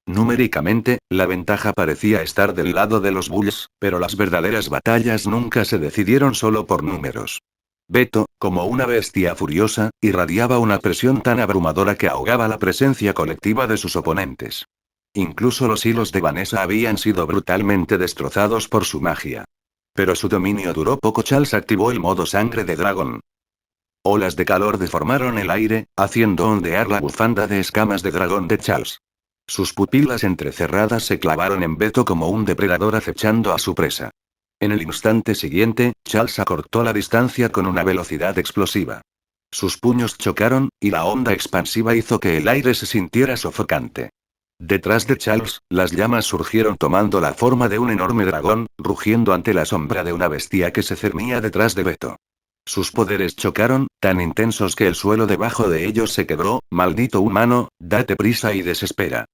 Numéricamente, la ventaja parecía estar del lado de los Bulls, pero las verdaderas batallas nunca se decidieron solo por números. Beto, como una bestia furiosa, irradiaba una presión tan abrumadora que ahogaba la presencia colectiva de sus oponentes. Incluso los hilos de Vanessa habían sido brutalmente destrozados por su magia. Pero su dominio duró poco. Charles activó el modo sangre de dragón. Olas de calor deformaron el aire, haciendo ondear la bufanda de escamas de dragón de Charles. Sus pupilas entrecerradas se clavaron en Beto como un depredador acechando a su presa. En el instante siguiente, Charles acortó la distancia con una velocidad explosiva. Sus puños chocaron, y la onda expansiva hizo que el aire se sintiera sofocante. Detrás de Charles, las llamas surgieron tomando la forma de un enorme dragón, rugiendo ante la sombra de una bestia que se cernía detrás de Beto. Sus poderes chocaron, tan intensos que el suelo debajo de ellos se quebró. Maldito humano, date prisa y desespera.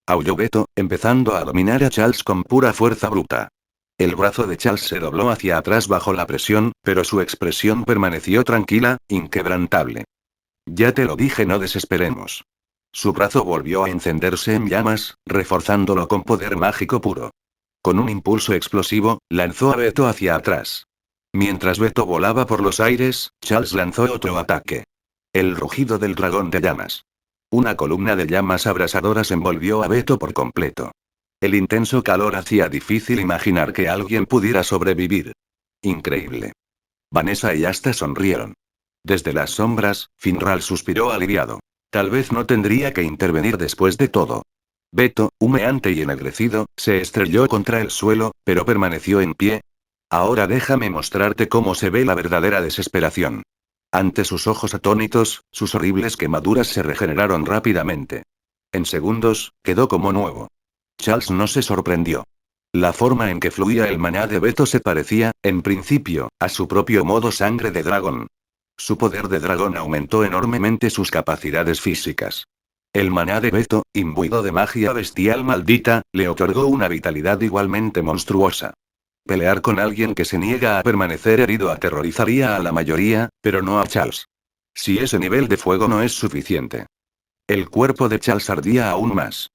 Aulló Beto, empezando a dominar a Charles con pura fuerza bruta. El brazo de Charles se dobló hacia atrás bajo la presión, pero su expresión permaneció tranquila, inquebrantable. Ya te lo dije, no desesperemos. Su brazo volvió a encenderse en llamas, reforzándolo con poder mágico puro. Con un impulso explosivo, lanzó a Beto hacia atrás. Mientras Beto volaba por los aires, Charles lanzó otro ataque. El rugido del dragón de llamas. Una columna de llamas abrasadoras envolvió a Beto por completo. El intenso calor hacía difícil imaginar que alguien pudiera sobrevivir. Increíble. Vanessa y Asta sonrieron. Desde las sombras, Finral suspiró aliviado. Tal vez no tendría que intervenir después de todo. Beto, humeante y ennegrecido, se estrelló contra el suelo, pero permaneció en pie. Ahora déjame mostrarte cómo se ve la verdadera desesperación. Ante sus ojos atónitos, sus horribles quemaduras se regeneraron rápidamente. En segundos, quedó como nuevo. Charles no se sorprendió. La forma en que fluía el maná de Beto se parecía, en principio, a su propio modo sangre de dragón. Su poder de dragón aumentó enormemente sus capacidades físicas. El maná de Beto, imbuido de magia bestial maldita, le otorgó una vitalidad igualmente monstruosa. Pelear con alguien que se niega a permanecer herido aterrorizaría a la mayoría, pero no a Charles. Si ese nivel de fuego no es suficiente. El cuerpo de Charles ardía aún más.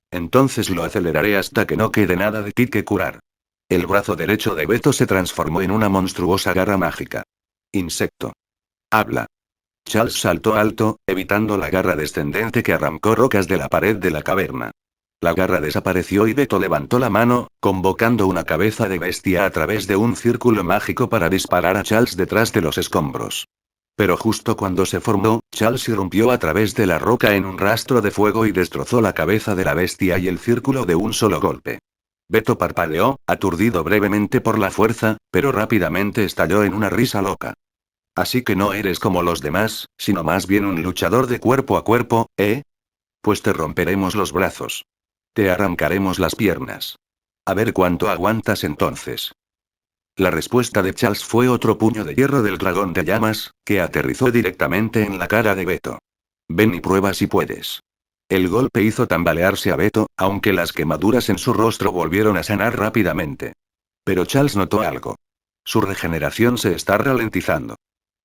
Entonces lo aceleraré hasta que no quede nada de ti que curar. El brazo derecho de Beto se transformó en una monstruosa garra mágica. Insecto. Habla. Charles saltó alto, evitando la garra descendente que arrancó rocas de la pared de la caverna. La garra desapareció y Beto levantó la mano, convocando una cabeza de bestia a través de un círculo mágico para disparar a Charles detrás de los escombros. Pero justo cuando se formó, Charles irrumpió a través de la roca en un rastro de fuego y destrozó la cabeza de la bestia y el círculo de un solo golpe. Beto parpadeó, aturdido brevemente por la fuerza, pero rápidamente estalló en una risa loca. Así que no eres como los demás, sino más bien un luchador de cuerpo a cuerpo, ¿eh? Pues te romperemos los brazos. Te arrancaremos las piernas. A ver cuánto aguantas entonces. La respuesta de Charles fue otro puño de hierro del dragón de llamas, que aterrizó directamente en la cara de Beto. Ven y prueba si puedes. El golpe hizo tambalearse a Beto, aunque las quemaduras en su rostro volvieron a sanar rápidamente. Pero Charles notó algo. Su regeneración se está ralentizando.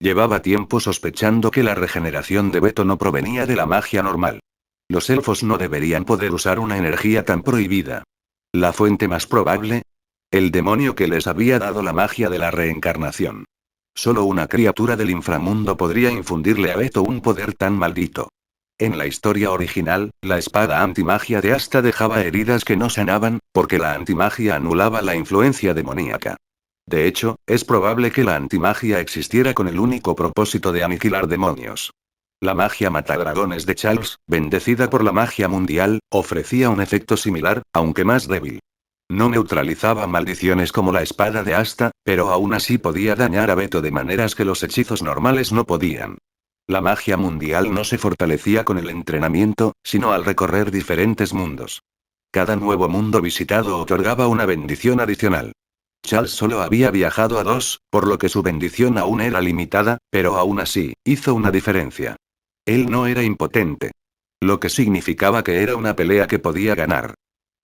Llevaba tiempo sospechando que la regeneración de Beto no provenía de la magia normal. Los elfos no deberían poder usar una energía tan prohibida. La fuente más probable. El demonio que les había dado la magia de la reencarnación. Solo una criatura del inframundo podría infundirle a Beto un poder tan maldito. En la historia original, la espada antimagia de Asta dejaba heridas que no sanaban, porque la antimagia anulaba la influencia demoníaca. De hecho, es probable que la antimagia existiera con el único propósito de aniquilar demonios. La magia matadragones de Charles, bendecida por la magia mundial, ofrecía un efecto similar, aunque más débil. No neutralizaba maldiciones como la espada de Asta, pero aún así podía dañar a Beto de maneras que los hechizos normales no podían. La magia mundial no se fortalecía con el entrenamiento, sino al recorrer diferentes mundos. Cada nuevo mundo visitado otorgaba una bendición adicional. Charles solo había viajado a 2, por lo que su bendición aún era limitada, pero aún así, hizo una diferencia. Él no era impotente. Lo que significaba que era una pelea que podía ganar.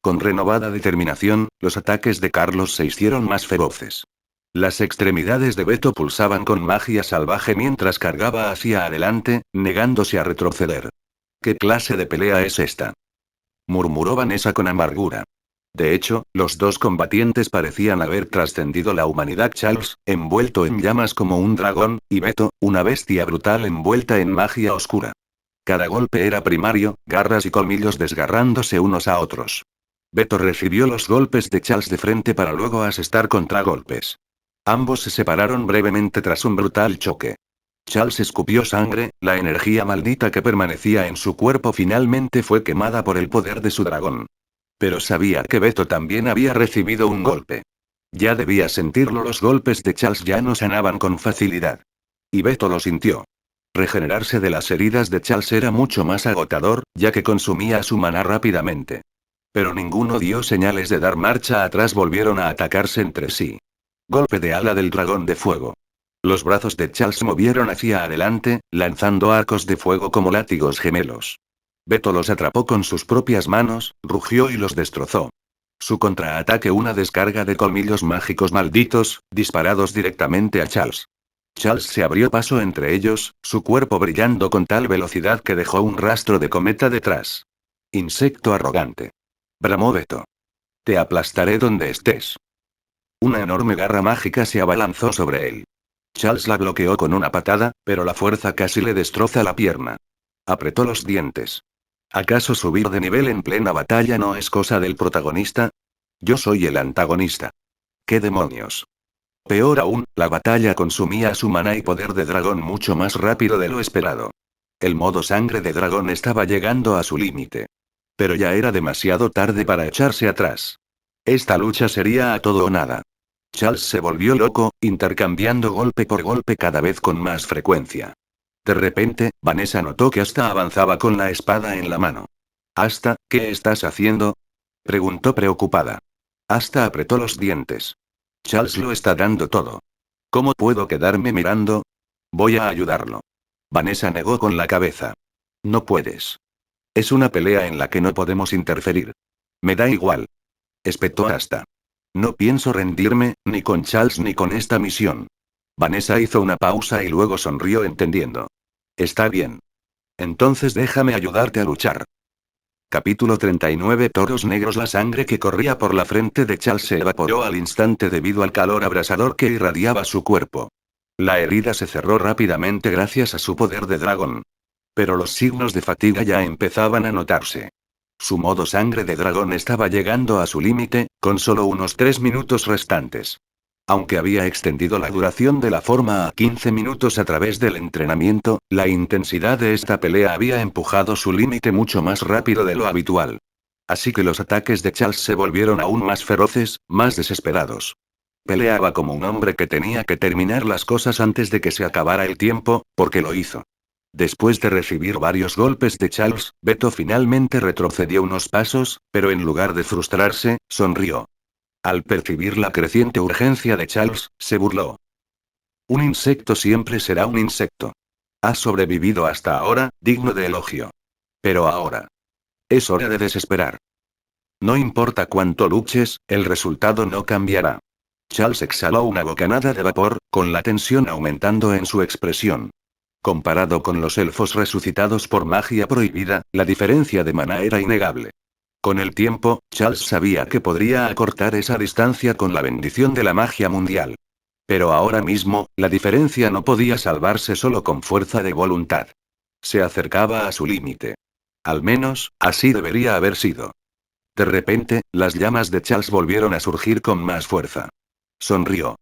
Con renovada determinación, los ataques de Carlos se hicieron más feroces. Las extremidades de Beto pulsaban con magia salvaje mientras cargaba hacia adelante, negándose a retroceder. ¿Qué clase de pelea es esta? murmuró Vanessa con amargura. De hecho, los dos combatientes parecían haber trascendido la humanidad. Charles, envuelto en llamas como un dragón, y Beto, una bestia brutal envuelta en magia oscura. Cada golpe era primario, garras y colmillos desgarrándose unos a otros. Beto recibió los golpes de Charles de frente para luego asestar contragolpes. Ambos se separaron brevemente tras un brutal choque. Charles escupió sangre, la energía maldita que permanecía en su cuerpo finalmente fue quemada por el poder de su dragón. Pero sabía que Beto también había recibido un golpe. Ya debía sentirlo, los golpes de Charles ya no sanaban con facilidad. Y Beto lo sintió. Regenerarse de las heridas de Charles era mucho más agotador, ya que consumía su maná rápidamente. Pero ninguno dio señales de dar marcha atrás, volvieron a atacarse entre sí. Golpe de ala del dragón de fuego. Los brazos de Charles se movieron hacia adelante, lanzando arcos de fuego como látigos gemelos. Beto los atrapó con sus propias manos, rugió y los destrozó. Su contraataque, una descarga de colmillos mágicos malditos, disparados directamente a Charles. Charles se abrió paso entre ellos, su cuerpo brillando con tal velocidad que dejó un rastro de cometa detrás. Insecto arrogante. Bramó Beto. Te aplastaré donde estés. Una enorme garra mágica se abalanzó sobre él. Charles la bloqueó con una patada, pero la fuerza casi le destroza la pierna. Apretó los dientes. ¿Acaso subir de nivel en plena batalla no es cosa del protagonista? Yo soy el antagonista. ¿Qué demonios? Peor aún, la batalla consumía su maná y poder de dragón mucho más rápido de lo esperado. El modo sangre de dragón estaba llegando a su límite. Pero ya era demasiado tarde para echarse atrás. Esta lucha sería a todo o nada. Charles se volvió loco, intercambiando golpe por golpe cada vez con más frecuencia. De repente, Vanessa notó que Asta avanzaba con la espada en la mano. Asta, ¿qué estás haciendo? Preguntó preocupada. Asta apretó los dientes. Charles lo está dando todo. ¿Cómo puedo quedarme mirando? Voy a ayudarlo. Vanessa negó con la cabeza. No puedes. Es una pelea en la que no podemos interferir. Me da igual. Espetó Asta. No pienso rendirme, ni con Charles ni con esta misión. Vanessa hizo una pausa y luego sonrió entendiendo. Está bien. Entonces déjame ayudarte a luchar. Capítulo 39. Toros negros. La sangre que corría por la frente de Charles se evaporó al instante debido al calor abrasador que irradiaba su cuerpo. La herida se cerró rápidamente gracias a su poder de dragón. Pero los signos de fatiga ya empezaban a notarse. Su modo sangre de dragón estaba llegando a su límite, con solo unos 3 minutos restantes. Aunque había extendido la duración de la forma a 15 minutos a través del entrenamiento, la intensidad de esta pelea había empujado su límite mucho más rápido de lo habitual. Así que los ataques de Charles se volvieron aún más feroces, más desesperados. Peleaba como un hombre que tenía que terminar las cosas antes de que se acabara el tiempo, porque lo hizo. Después de recibir varios golpes de Charles, Beto finalmente retrocedió unos pasos, pero en lugar de frustrarse, sonrió. Al percibir la creciente urgencia de Charles, se burló. Un insecto siempre será un insecto. Has sobrevivido hasta ahora, digno de elogio. Pero ahora. Es hora de desesperar. No importa cuánto luches, el resultado no cambiará. Charles exhaló una bocanada de vapor, con la tensión aumentando en su expresión. Comparado con los elfos resucitados por magia prohibida, la diferencia de maná era innegable. Con el tiempo, Charles sabía que podría acortar esa distancia con la bendición de la magia mundial. Pero ahora mismo, la diferencia no podía salvarse solo con fuerza de voluntad. Se acercaba a su límite. Al menos, así debería haber sido. De repente, las llamas de Charles volvieron a surgir con más fuerza. Sonrió.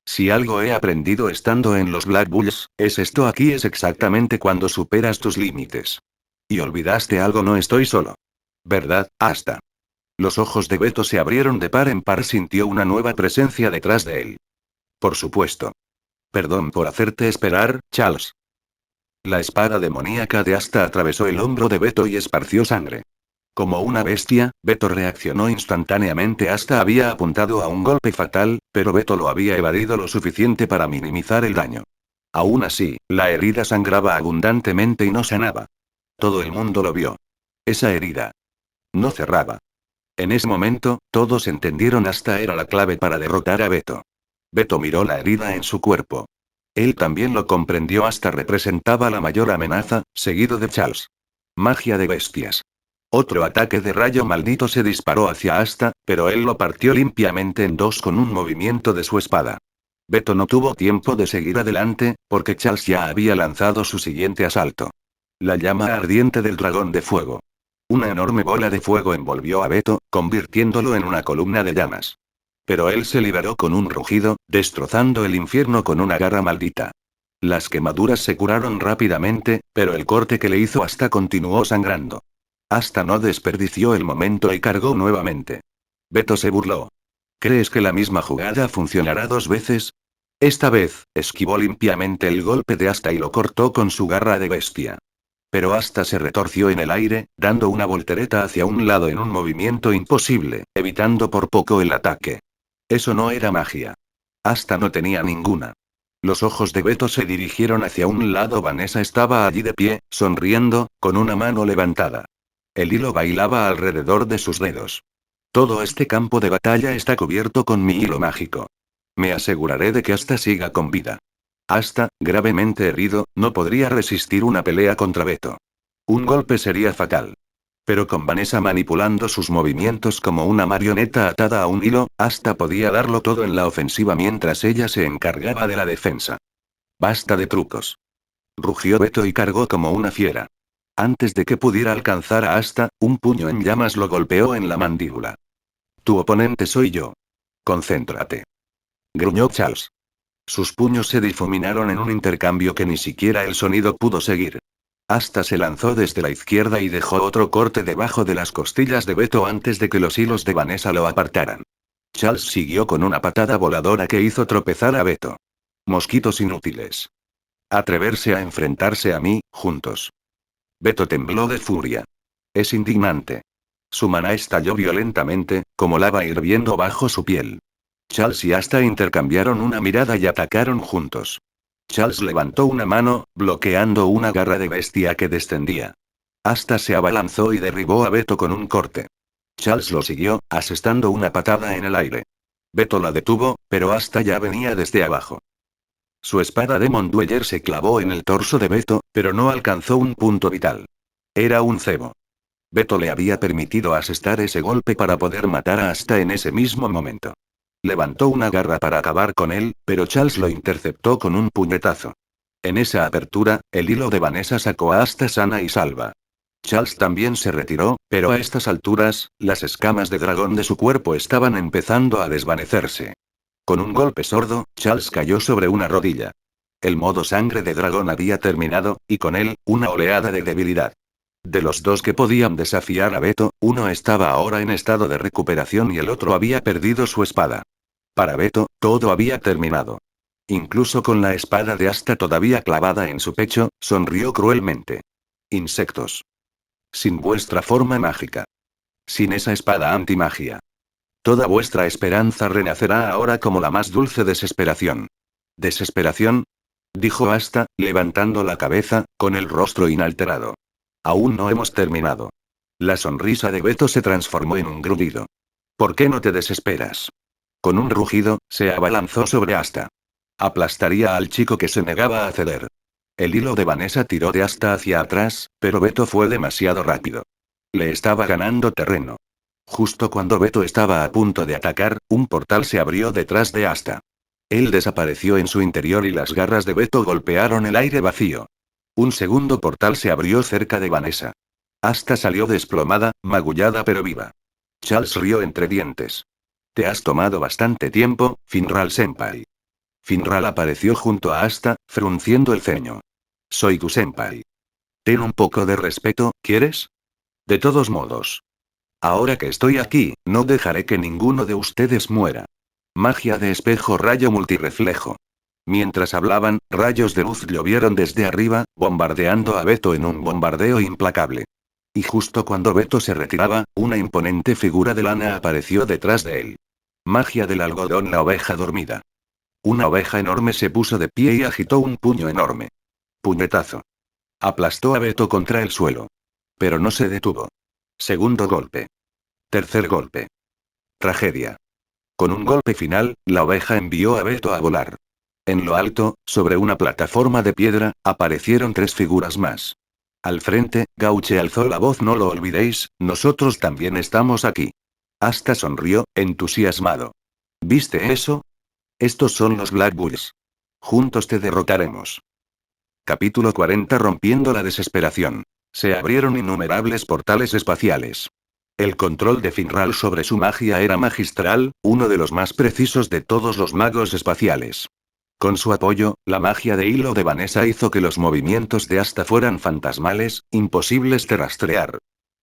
Si algo he aprendido estando en los Black Bulls, es esto: aquí es exactamente cuando superas tus límites. Y olvidaste algo: no estoy solo. ¿Verdad, Asta? Los ojos de Beto se abrieron de par en par, sintió una nueva presencia detrás de él. Por supuesto. Perdón por hacerte esperar, Charles. La espada demoníaca de Asta atravesó el hombro de Beto y esparció sangre. Como una bestia, Beto reaccionó instantáneamente. Asta había apuntado a un golpe fatal, pero Beto lo había evadido lo suficiente para minimizar el daño. Aún así, la herida sangraba abundantemente y no sanaba. Todo el mundo lo vio. Esa herida no cerraba. En ese momento, todos entendieron: Asta era la clave para derrotar a Beto. Beto miró la herida en su cuerpo. Él también lo comprendió: Asta representaba la mayor amenaza, seguido de Charles. Magia de bestias. Otro ataque de rayo maldito se disparó hacia Asta, pero él lo partió limpiamente en dos con un movimiento de su espada. Beto no tuvo tiempo de seguir adelante, porque Charles ya había lanzado su siguiente asalto. La llama ardiente del dragón de fuego. Una enorme bola de fuego envolvió a Beto, convirtiéndolo en una columna de llamas. Pero él se liberó con un rugido, destrozando el infierno con una garra maldita. Las quemaduras se curaron rápidamente, pero el corte que le hizo Asta continuó sangrando. Asta no desperdició el momento y cargó nuevamente. Beto se burló. ¿Crees que la misma jugada funcionará dos veces? Esta vez, esquivó limpiamente el golpe de Asta y lo cortó con su garra de bestia. Pero Asta se retorció en el aire, dando una voltereta hacia un lado en un movimiento imposible, evitando por poco el ataque. Eso no era magia. Asta no tenía ninguna. Los ojos de Beto se dirigieron hacia un lado. Vanessa estaba allí de pie, sonriendo, con una mano levantada. El hilo bailaba alrededor de sus dedos. Todo este campo de batalla está cubierto con mi hilo mágico. Me aseguraré de que Asta siga con vida. Asta, gravemente herido, no podría resistir una pelea contra Beto. Un golpe sería fatal. Pero con Vanessa manipulando sus movimientos como una marioneta atada a un hilo, Asta podía darlo todo en la ofensiva mientras ella se encargaba de la defensa. Basta de trucos. Rugió Beto y cargó como una fiera. Antes de que pudiera alcanzar a Asta, un puño en llamas lo golpeó en la mandíbula. Tu oponente soy yo. Concéntrate. Gruñó Charles. Sus puños se difuminaron en un intercambio que ni siquiera el sonido pudo seguir. Asta se lanzó desde la izquierda y dejó otro corte debajo de las costillas de Beto antes de que los hilos de Vanessa lo apartaran. Charles siguió con una patada voladora que hizo tropezar a Beto. Mosquitos inútiles. Atreverse a enfrentarse a mí, juntos. Beto tembló de furia. Es indignante. Su maná estalló violentamente, como lava hirviendo bajo su piel. Charles y Asta intercambiaron una mirada y atacaron juntos. Charles levantó una mano, bloqueando una garra de bestia que descendía. Asta se abalanzó y derribó a Beto con un corte. Charles lo siguió, asestando una patada en el aire. Beto la detuvo, pero Asta ya venía desde abajo. Su espada de Dweller se clavó en el torso de Beto, pero no alcanzó un punto vital. Era un cebo. Beto le había permitido asestar ese golpe para poder matar a Asta en ese mismo momento. Levantó una garra para acabar con él, pero Charles lo interceptó con un puñetazo. En esa apertura, el hilo de Vanessa sacó a Asta sana y salva. Charles también se retiró, pero a estas alturas, las escamas de dragón de su cuerpo estaban empezando a desvanecerse. Con un golpe sordo, Charles cayó sobre una rodilla. El modo sangre de dragón había terminado, y con él, una oleada de debilidad. De los dos que podían desafiar a Beto, uno estaba ahora en estado de recuperación y el otro había perdido su espada. Para Beto, todo había terminado. Incluso con la espada de Asta todavía clavada en su pecho, sonrió cruelmente. Insectos. Sin vuestra forma mágica. Sin esa espada antimagia. Toda vuestra esperanza renacerá ahora como la más dulce desesperación. ¿Desesperación? Dijo Asta, levantando la cabeza, con el rostro inalterado. Aún no hemos terminado. La sonrisa de Beto se transformó en un gruñido. ¿Por qué no te desesperas? Con un rugido, se abalanzó sobre Asta. Aplastaría al chico que se negaba a ceder. El hilo de Vanessa tiró de Asta hacia atrás, pero Beto fue demasiado rápido. Le estaba ganando terreno. Justo cuando Beto estaba a punto de atacar, un portal se abrió detrás de Asta. Él desapareció en su interior y las garras de Beto golpearon el aire vacío. Un segundo portal se abrió cerca de Vanessa. Asta salió desplomada, magullada pero viva. Charles rió entre dientes. Te has tomado bastante tiempo, Finral-senpai. Finral apareció junto a Asta, frunciendo el ceño. Soy tu senpai. Ten un poco de respeto, ¿quieres? De todos modos. Ahora que estoy aquí, no dejaré que ninguno de ustedes muera. Magia de espejo rayo multirreflejo. Mientras hablaban, rayos de luz llovieron desde arriba, bombardeando a Beto en un bombardeo implacable. Y justo cuando Beto se retiraba, una imponente figura de lana apareció detrás de él. Magia del algodón, la oveja dormida. Una oveja enorme se puso de pie y agitó un puño enorme. Puñetazo. Aplastó a Beto contra el suelo. Pero no se detuvo. Segundo golpe. Tercer golpe. Tragedia. Con un golpe final, la oveja envió a Beto a volar. En lo alto, sobre una plataforma de piedra, aparecieron tres figuras más. Al frente, Gauche alzó la voz. No lo olvidéis, nosotros también estamos aquí. Asta sonrió, entusiasmado. ¿Viste eso? Estos son los Black Bulls. Juntos te derrotaremos. Capítulo 40. Rompiendo la desesperación. Se abrieron innumerables portales espaciales. El control de Finral sobre su magia era magistral, uno de los más precisos de todos los magos espaciales. Con su apoyo, la magia de hilo de Vanessa hizo que los movimientos de Asta fueran fantasmales, imposibles de rastrear.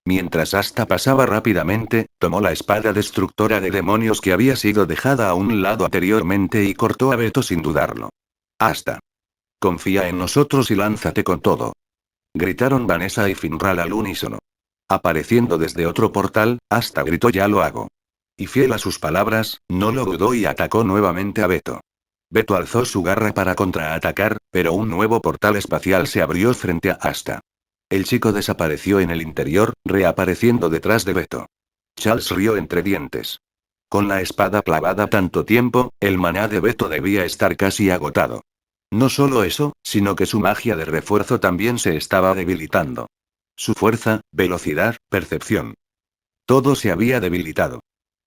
Mientras Asta pasaba rápidamente, tomó la espada destructora de demonios que había sido dejada a un lado anteriormente y cortó a Beto sin dudarlo. Asta. Confía en nosotros y lánzate con todo. Gritaron Vanessa y Finral al unísono. Apareciendo desde otro portal, Asta gritó: ya lo hago. Y fiel a sus palabras, no lo dudó y atacó nuevamente a Beto. Beto alzó su garra para contraatacar, pero un nuevo portal espacial se abrió frente a Asta. El chico desapareció en el interior, reapareciendo detrás de Beto. Charles rió entre dientes. Con la espada clavada tanto tiempo, el maná de Beto debía estar casi agotado. No solo eso, sino que su magia de refuerzo también se estaba debilitando. Su fuerza, velocidad, percepción. Todo se había debilitado.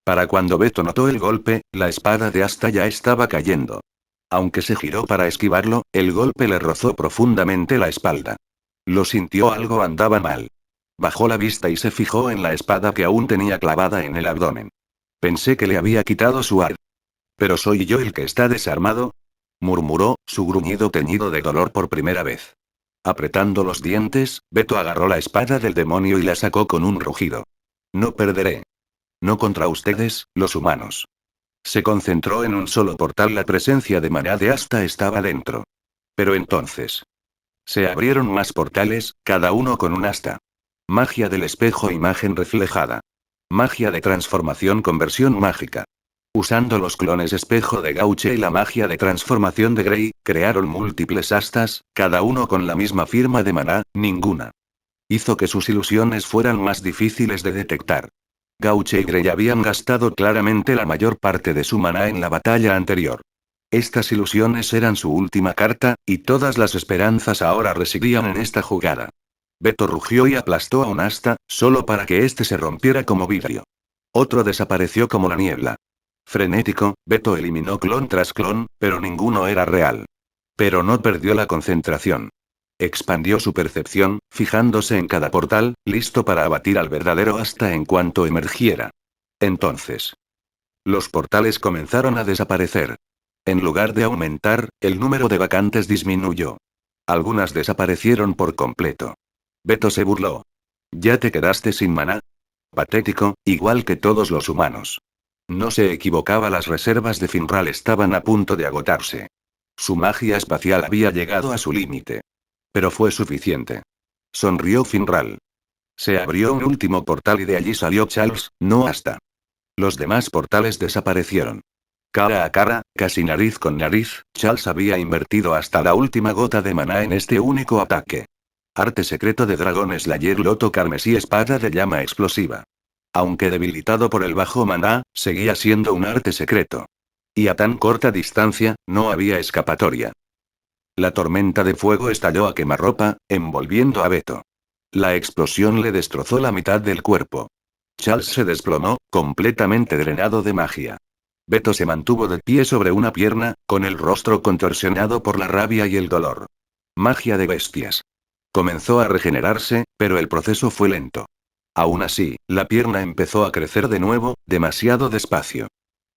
Para cuando Beto notó el golpe, la espada de Asta ya estaba cayendo. Aunque se giró para esquivarlo, el golpe le rozó profundamente la espalda. Lo sintió, algo andaba mal. Bajó la vista y se fijó en la espada que aún tenía clavada en el abdomen. Pensé que le había quitado su ar. ¿Pero soy yo el que está desarmado? Murmuró, su gruñido teñido de dolor por primera vez. Apretando los dientes, Beto agarró la espada del demonio y la sacó con un rugido. No perderé. No contra ustedes, los humanos. Se concentró en un solo portal. La presencia de maná de Asta estaba dentro. Pero entonces. Se abrieron más portales, cada uno con un asta. Magia del espejo, imagen reflejada. Magia de transformación, conversión mágica. Usando los clones espejo de Gauche y la magia de transformación de Grey, crearon múltiples astas, cada uno con la misma firma de maná, ninguna. Hizo que sus ilusiones fueran más difíciles de detectar. Gauche y Grey habían gastado claramente la mayor parte de su maná en la batalla anterior. Estas ilusiones eran su última carta, y todas las esperanzas ahora residían en esta jugada. Beto rugió y aplastó a un asta, solo para que éste se rompiera como vidrio. Otro desapareció como la niebla. Frenético, Beto eliminó clon tras clon, pero ninguno era real. Pero no perdió la concentración. Expandió su percepción, fijándose en cada portal, listo para abatir al verdadero asta en cuanto emergiera. Entonces, los portales comenzaron a desaparecer. En lugar de aumentar, el número de vacantes disminuyó. Algunas desaparecieron por completo. Beto se burló. ¿Ya te quedaste sin maná? Patético, igual que todos los humanos. No se equivocaba, las reservas de Finral estaban a punto de agotarse. Su magia espacial había llegado a su límite. Pero fue suficiente. Sonrió Finral. Se abrió un último portal y de allí salió Charles, no Asta. Los demás portales desaparecieron. Cara a cara, casi nariz con nariz, Charles había invertido hasta la última gota de maná en este único ataque. Arte secreto de Dragón Slayer, Loto carmesí, espada de llama explosiva. Aunque debilitado por el bajo maná, seguía siendo un arte secreto. Y a tan corta distancia, no había escapatoria. La tormenta de fuego estalló a quemarropa, envolviendo a Beto. La explosión le destrozó la mitad del cuerpo. Charles se desplomó, completamente drenado de magia. Beto se mantuvo de pie sobre una pierna, con el rostro contorsionado por la rabia y el dolor. Magia de bestias. Comenzó a regenerarse, pero el proceso fue lento. Aún así, la pierna empezó a crecer de nuevo, demasiado despacio.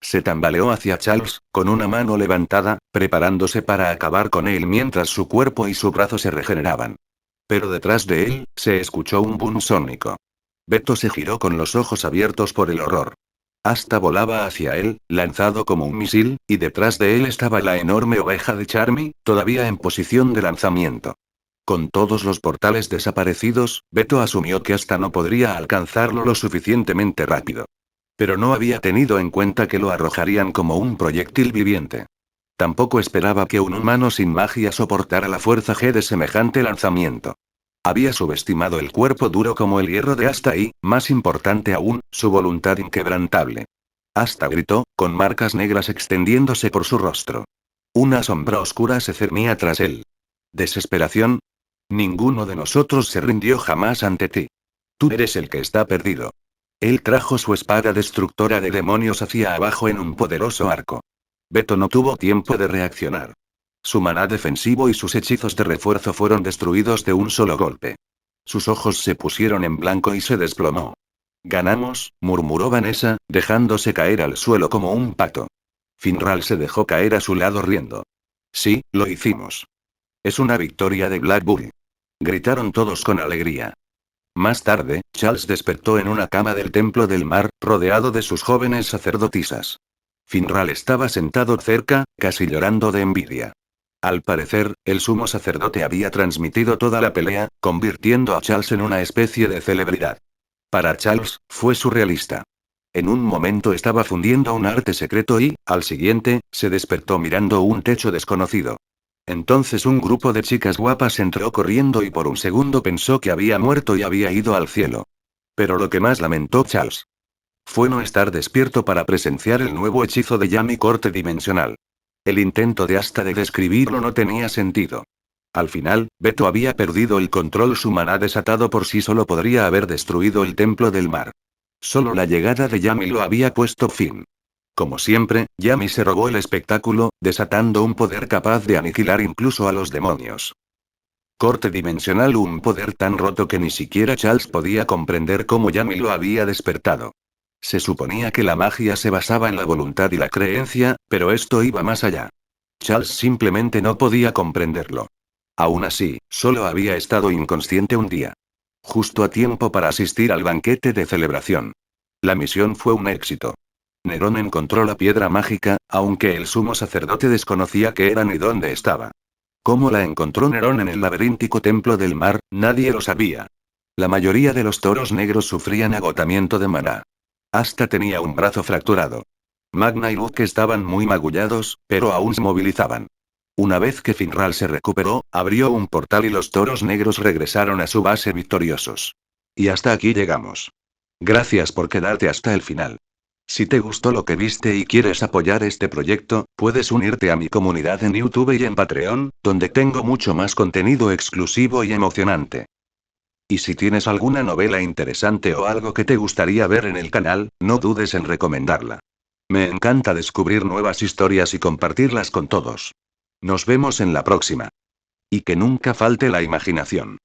Se tambaleó hacia Charles, con una mano levantada, preparándose para acabar con él mientras su cuerpo y su brazo se regeneraban. Pero detrás de él, se escuchó un boom sónico. Beto se giró con los ojos abiertos por el horror. Asta volaba hacia él, lanzado como un misil, y detrás de él estaba la enorme oveja de Charmy, todavía en posición de lanzamiento. Con todos los portales desaparecidos, Beto asumió que Asta no podría alcanzarlo lo suficientemente rápido. Pero no había tenido en cuenta que lo arrojarían como un proyectil viviente. Tampoco esperaba que un humano sin magia soportara la fuerza G de semejante lanzamiento. Había subestimado el cuerpo duro como el hierro de Asta y, más importante aún, su voluntad inquebrantable. Asta gritó, con marcas negras extendiéndose por su rostro. Una sombra oscura se cernía tras él. ¿Desesperación? Ninguno de nosotros se rindió jamás ante ti. Tú eres el que está perdido. Él trajo su espada destructora de demonios hacia abajo en un poderoso arco. Beto no tuvo tiempo de reaccionar. Su maná defensivo y sus hechizos de refuerzo fueron destruidos de un solo golpe. Sus ojos se pusieron en blanco y se desplomó. Ganamos, murmuró Vanessa, dejándose caer al suelo como un pato. Finral se dejó caer a su lado riendo. Sí, lo hicimos. Es una victoria de Black Bull. Gritaron todos con alegría. Más tarde, Charles despertó en una cama del Templo del Mar, rodeado de sus jóvenes sacerdotisas. Finral estaba sentado cerca, casi llorando de envidia. Al parecer, el sumo sacerdote había transmitido toda la pelea, convirtiendo a Charles en una especie de celebridad. Para Charles, fue surrealista. En un momento estaba fundiendo un arte secreto y, al siguiente, se despertó mirando un techo desconocido. Entonces un grupo de chicas guapas entró corriendo y por un segundo pensó que había muerto y había ido al cielo. Pero lo que más lamentó Charles fue no estar despierto para presenciar el nuevo hechizo de Yami corte dimensional. El intento de Asta de describirlo no tenía sentido. Al final, Beto había perdido el control, su maná desatado por sí solo podría haber destruido el templo del mar. Solo la llegada de Yami lo había puesto fin. Como siempre, Yami se robó el espectáculo, desatando un poder capaz de aniquilar incluso a los demonios. Corte dimensional, un poder tan roto que ni siquiera Charles podía comprender cómo Yami lo había despertado. Se suponía que la magia se basaba en la voluntad y la creencia, pero esto iba más allá. Charles simplemente no podía comprenderlo. Aún así, solo había estado inconsciente un día. Justo a tiempo para asistir al banquete de celebración. La misión fue un éxito. Nerón encontró la piedra mágica, aunque el sumo sacerdote desconocía qué era ni dónde estaba. Cómo la encontró Nerón en el laberíntico templo del mar, nadie lo sabía. La mayoría de los toros negros sufrían agotamiento de maná. Asta tenía un brazo fracturado. Magna y Luke estaban muy magullados, pero aún se movilizaban. Una vez que Finral se recuperó, abrió un portal y los toros negros regresaron a su base victoriosos. Y hasta aquí llegamos. Gracias por quedarte hasta el final. Si te gustó lo que viste y quieres apoyar este proyecto, puedes unirte a mi comunidad en YouTube y en Patreon, donde tengo mucho más contenido exclusivo y emocionante. Y si tienes alguna novela interesante o algo que te gustaría ver en el canal, no dudes en recomendarla. Me encanta descubrir nuevas historias y compartirlas con todos. Nos vemos en la próxima. Y que nunca falte la imaginación.